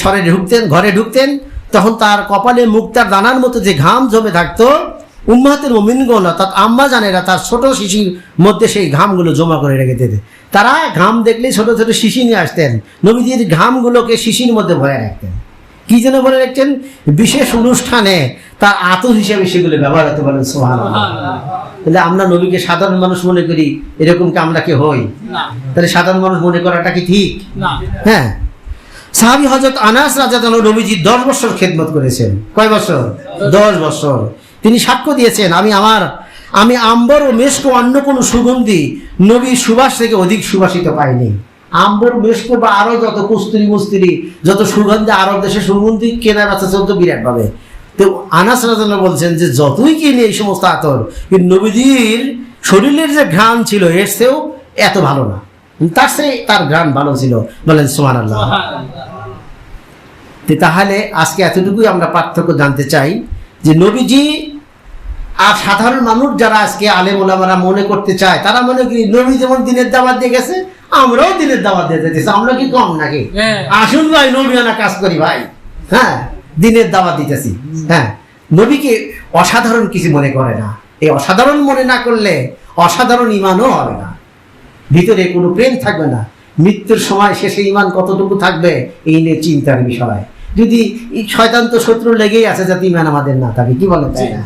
ঘরে ঢুকতেন তখন তার কপালে মুক্তার দানার মতো যে ঘাম জমে থাকতো, উম্মাতের মুমিনগণ অর্থাৎ আম্মা জানেরা তার ছোট শিশির মধ্যে সেই ঘামগুলো জমা করে রেখে দিতেন। তারা ঘাম দেখলেই ছোট ছোট শিশি নিয়ে আসতেন, নবীজির ঘামগুলোকে শিশির মধ্যে ভরে রাখতেন। কি যেন বলে রাখতেন? বিশেষ অনুষ্ঠানে তার আতর হিসেবে সেগুলো ব্যবহার হতে পারেন। সুবহানাল্লাহ। তাহলে আমরা নবীকে সাধারণ মানুষ মনে করি, এরকম কি আমরা কি হই? তাহলে সাধারণ মানুষ মনে করাটা কি ঠিক? হ্যাঁ। সাহাবী হযরত আনাস রাদিয়াল্লাহু আনহু নবীজি 10 বছর খেদমত করেছেন। কয় বছর? 10 বছর। তিনি সাক্ষ্য দিয়েছেন, আমি আম্বর ও মেশক অন্য কোনো সুগন্ধি নবীর সুবাস থেকে অধিক সুবাসিত পাইনি। আম্বর, মেশক বা আরো যত কস্তুরি মুস্তুরি যত সুগন্ধি আরব দেশে সুগন্ধি কেনা বেচা চলতো বিরাট ভাবে। তো আনাস রাদিয়াল্লাহু বলছেন যে যতই কিনে এই সমস্ত আতর, কিন্তু নবীজির শরীরের যে ঘ্রাণ ছিল এর চেয়েও এত ভালো না, তার চেয়ে তার ঘ্রাণ ভালো ছিল। বলেন সুবহানাল্লাহ। তাহলে আজকে এতটুকুই আমরা পার্থক্য জানতে চাই যে নবীজি আর সাধারণ মানুষ যারা আজকে আলেম ওলামারা মনে করতে চায়, তারা মনে করি নবী যেমন দিনের দাওয়াত দিয়ে গেছে আমরাও দিনের দাওয়াত দিয়ে যেতেছি, আমরা কি কম নাকি? আসুন ভাই নবী আনা কাজ করি ভাই, হ্যাঁ দিনের দাওয়াত দিতেছি। হ্যাঁ, নবীকে অসাধারণ কিছু মনে করে না। এই অসাধারণ মনে না করলে অসাধারণ ইমানও হবে না, ভিতরে কোনো প্রেম থাকবে না। মৃত্যুর সময় শেষে ইমান কতটুকু থাকবে এই নিয়ে চিন্তার বিষয়। যদি শয়তান তো শত্রু লেগেই আছে যাতে ইমান আমাদের না থাকে, কি বলে তাই না?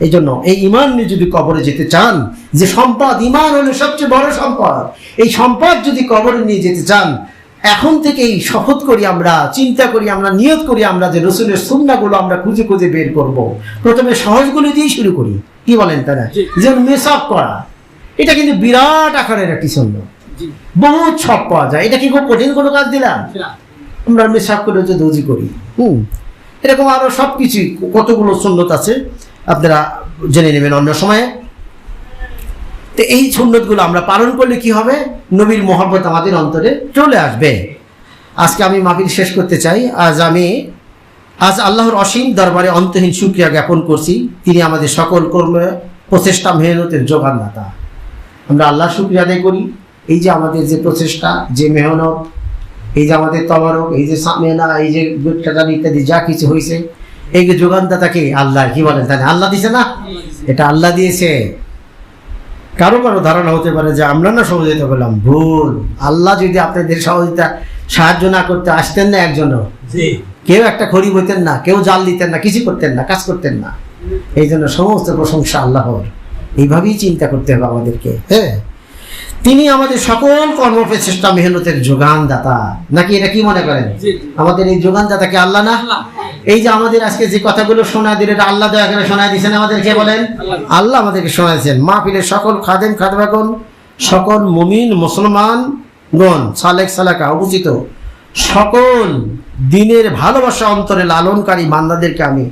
এই জন্য এই ইমান নিয়ে যদি কবরে যেতে চান, যে সম্পদ ইমান হলো সবচেয়ে বড় সম্পদ, এই সম্পদ যদি কবরে নিয়ে যেতে চান, এখন থেকেই শপথ করি, আমরা চিন্তা করি, আমরা নিয়ত করি, আমরা যে রসুলের সুন্নাহগুলো আমরা খুঁজে খুঁজে বের করব। প্রথমে সহজগুলো দিয়েই শুরু করি, কি বলেন তারা? যেমন মেসাক করা, এটা কিন্তু বিরাট আকারের একটি সুন্নাহ, বহুত সব পাওয়া যায়। এটা কি খুব কঠিন কোনো কাজ দিলাম? আমরা মেসাক করে যে দৌজি করি, এরকম আরো সবকিছু কতগুলো সুন্নত আছে, আপনারা জেনে নেবেন অন্য সময়ে। তো এই সুন্নতগুলো আমরা পালন করলে কি হবে? নবীর মহব্বত আমাদের অন্তরে চলে আসবে। আজকে আমি মাহফিল শেষ করতে চাই। আজ আল্লাহর অসীম দরবারে অন্তহীন শুকরিয়া জ্ঞাপন করছি। তিনি আমাদের সকল কর্মে প্রচেষ্টা মেহনতের যোগানদাতা। আমরা আল্লাহর শুকরিয়া আদায় করি। এই যে আমাদের যে প্রচেষ্টা, যে মেহনত, এই যে আমাদের তবারক, এই যে সামেনা, এই যে গুটকাদান ইত্যাদি যা কিছু হয়েছে, এই যে যোগানদাতাকে আল্লাহ, কি বলেন তাই না? আল্লাহ দিছে না? এটা আল্লাহ দিয়েছে। কারো কারো ধারণা হতে পারে যে আমরা না সহযোগিতা করলাম, ভুল। আল্লাহ যদি আপনাদের সাহায্য না করতে আসতেন না, একজনও কেউ একটা খড়ি বইতেন না, কেউ জাল দিতেন না, কিছু করতেন না, কাজ করতেন না। এই জন্য সমস্ত প্রশংসা আল্লাহর। এইভাবেই চিন্তা করতে হবে আমাদেরকে। হ্যাঁ, তিনি আমাদের সকল কর্মপ্রচেষ্টা মেহনতের যোগানদাতা, নাকি এটা কি মনে করেন? আমাদের এই যোগানদাতাকে আল্লাহ না? এই যে আমাদের আজকে যে কথাগুলো শোনা দিল, এটা আল্লাহ দয়া করে শোনায় দিয়েছেন আমাদেরকে। বলেন আল্লাহ আমাদেরকে শোনাইছেন। মাহফিলের সকল খাদেম খাদেমাগণ, সকল মুমিন মুসলমান গণ, সালেক সালাকা উপস্থিত সকল দিনের ভালোবাসা অন্তরে লালনকারী বান্দাদেরকে আমি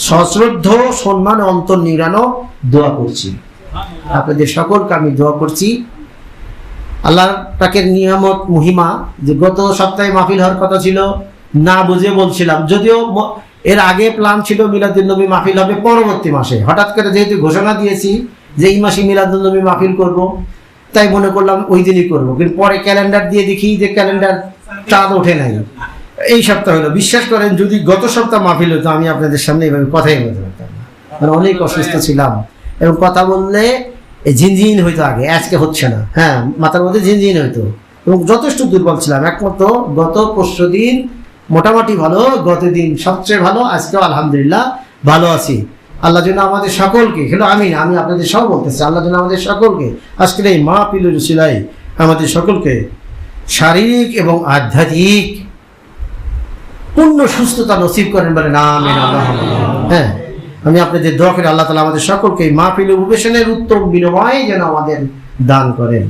সশ্রদ্ধ সম্মান অন্তর নিরানো দোয়া করছি। আপনাদের সকলকে আমি দোয়া করছি। আল্লাহর পাকের নিয়ামত মহিমা, যে গত সপ্তাহে মাহফিল হওয়ার কথা ছিল, না বুঝে বলছিলাম, যদিও এর আগে প্ল্যান ছিল মিলাদুন নবী মাহফিল হবে পরবর্তী মাসে। হঠাৎ করে যেহেতু ঘোষণা দিয়েছি যে এই মাসে মিলাদুন নবী মাহফিল করব, তাই মনে করলাম ওই দিনই করবো। কিন্তু পরে ক্যালেন্ডার দিয়ে দেখি যে ক্যালেন্ডার চাঁদ ওঠে নাই, এই সপ্তাহ হলো। বিশ্বাস করেন, যদি গত সপ্তাহ মাহফিল হতো আমি আপনাদের সামনে এইভাবে কথাই বলতে পারতাম না, মানে অনেক অসুস্থ ছিলাম এবং কথা বললে ঝিনঝিন হইতো আগে, আজকে হচ্ছে না। হ্যাঁ, মাথার মধ্যে ঝিনঝিন হইতো এবং যথেষ্ট দুর্বল ছিলাম। একমাত্র গত পরশু দিন মোটামুটি ভালো, গত দিন সবচেয়ে ভালো, আজকেও আলহামদুলিল্লাহ ভালো আছি। আল্লাহ যেন আমাদের সকলকে, আমি আপনাদের সব বলতেছি, আল্লাহ যেন আমাদের সকলকে আজকের এই মাহফিলের উসিলায় আমাদের সকলকে শারীরিক এবং আধ্যাত্মিক পূর্ণ সুস্থতা নসিব করেন, বলেন আমিন। হ্যাঁ, আমি আপনাদের দোয়া করে আল্লাহ তাআলা আমাদের সকলকে মাহফিল উপবেশনের উত্তম বিনিময় যেন আমাদের দান করেন।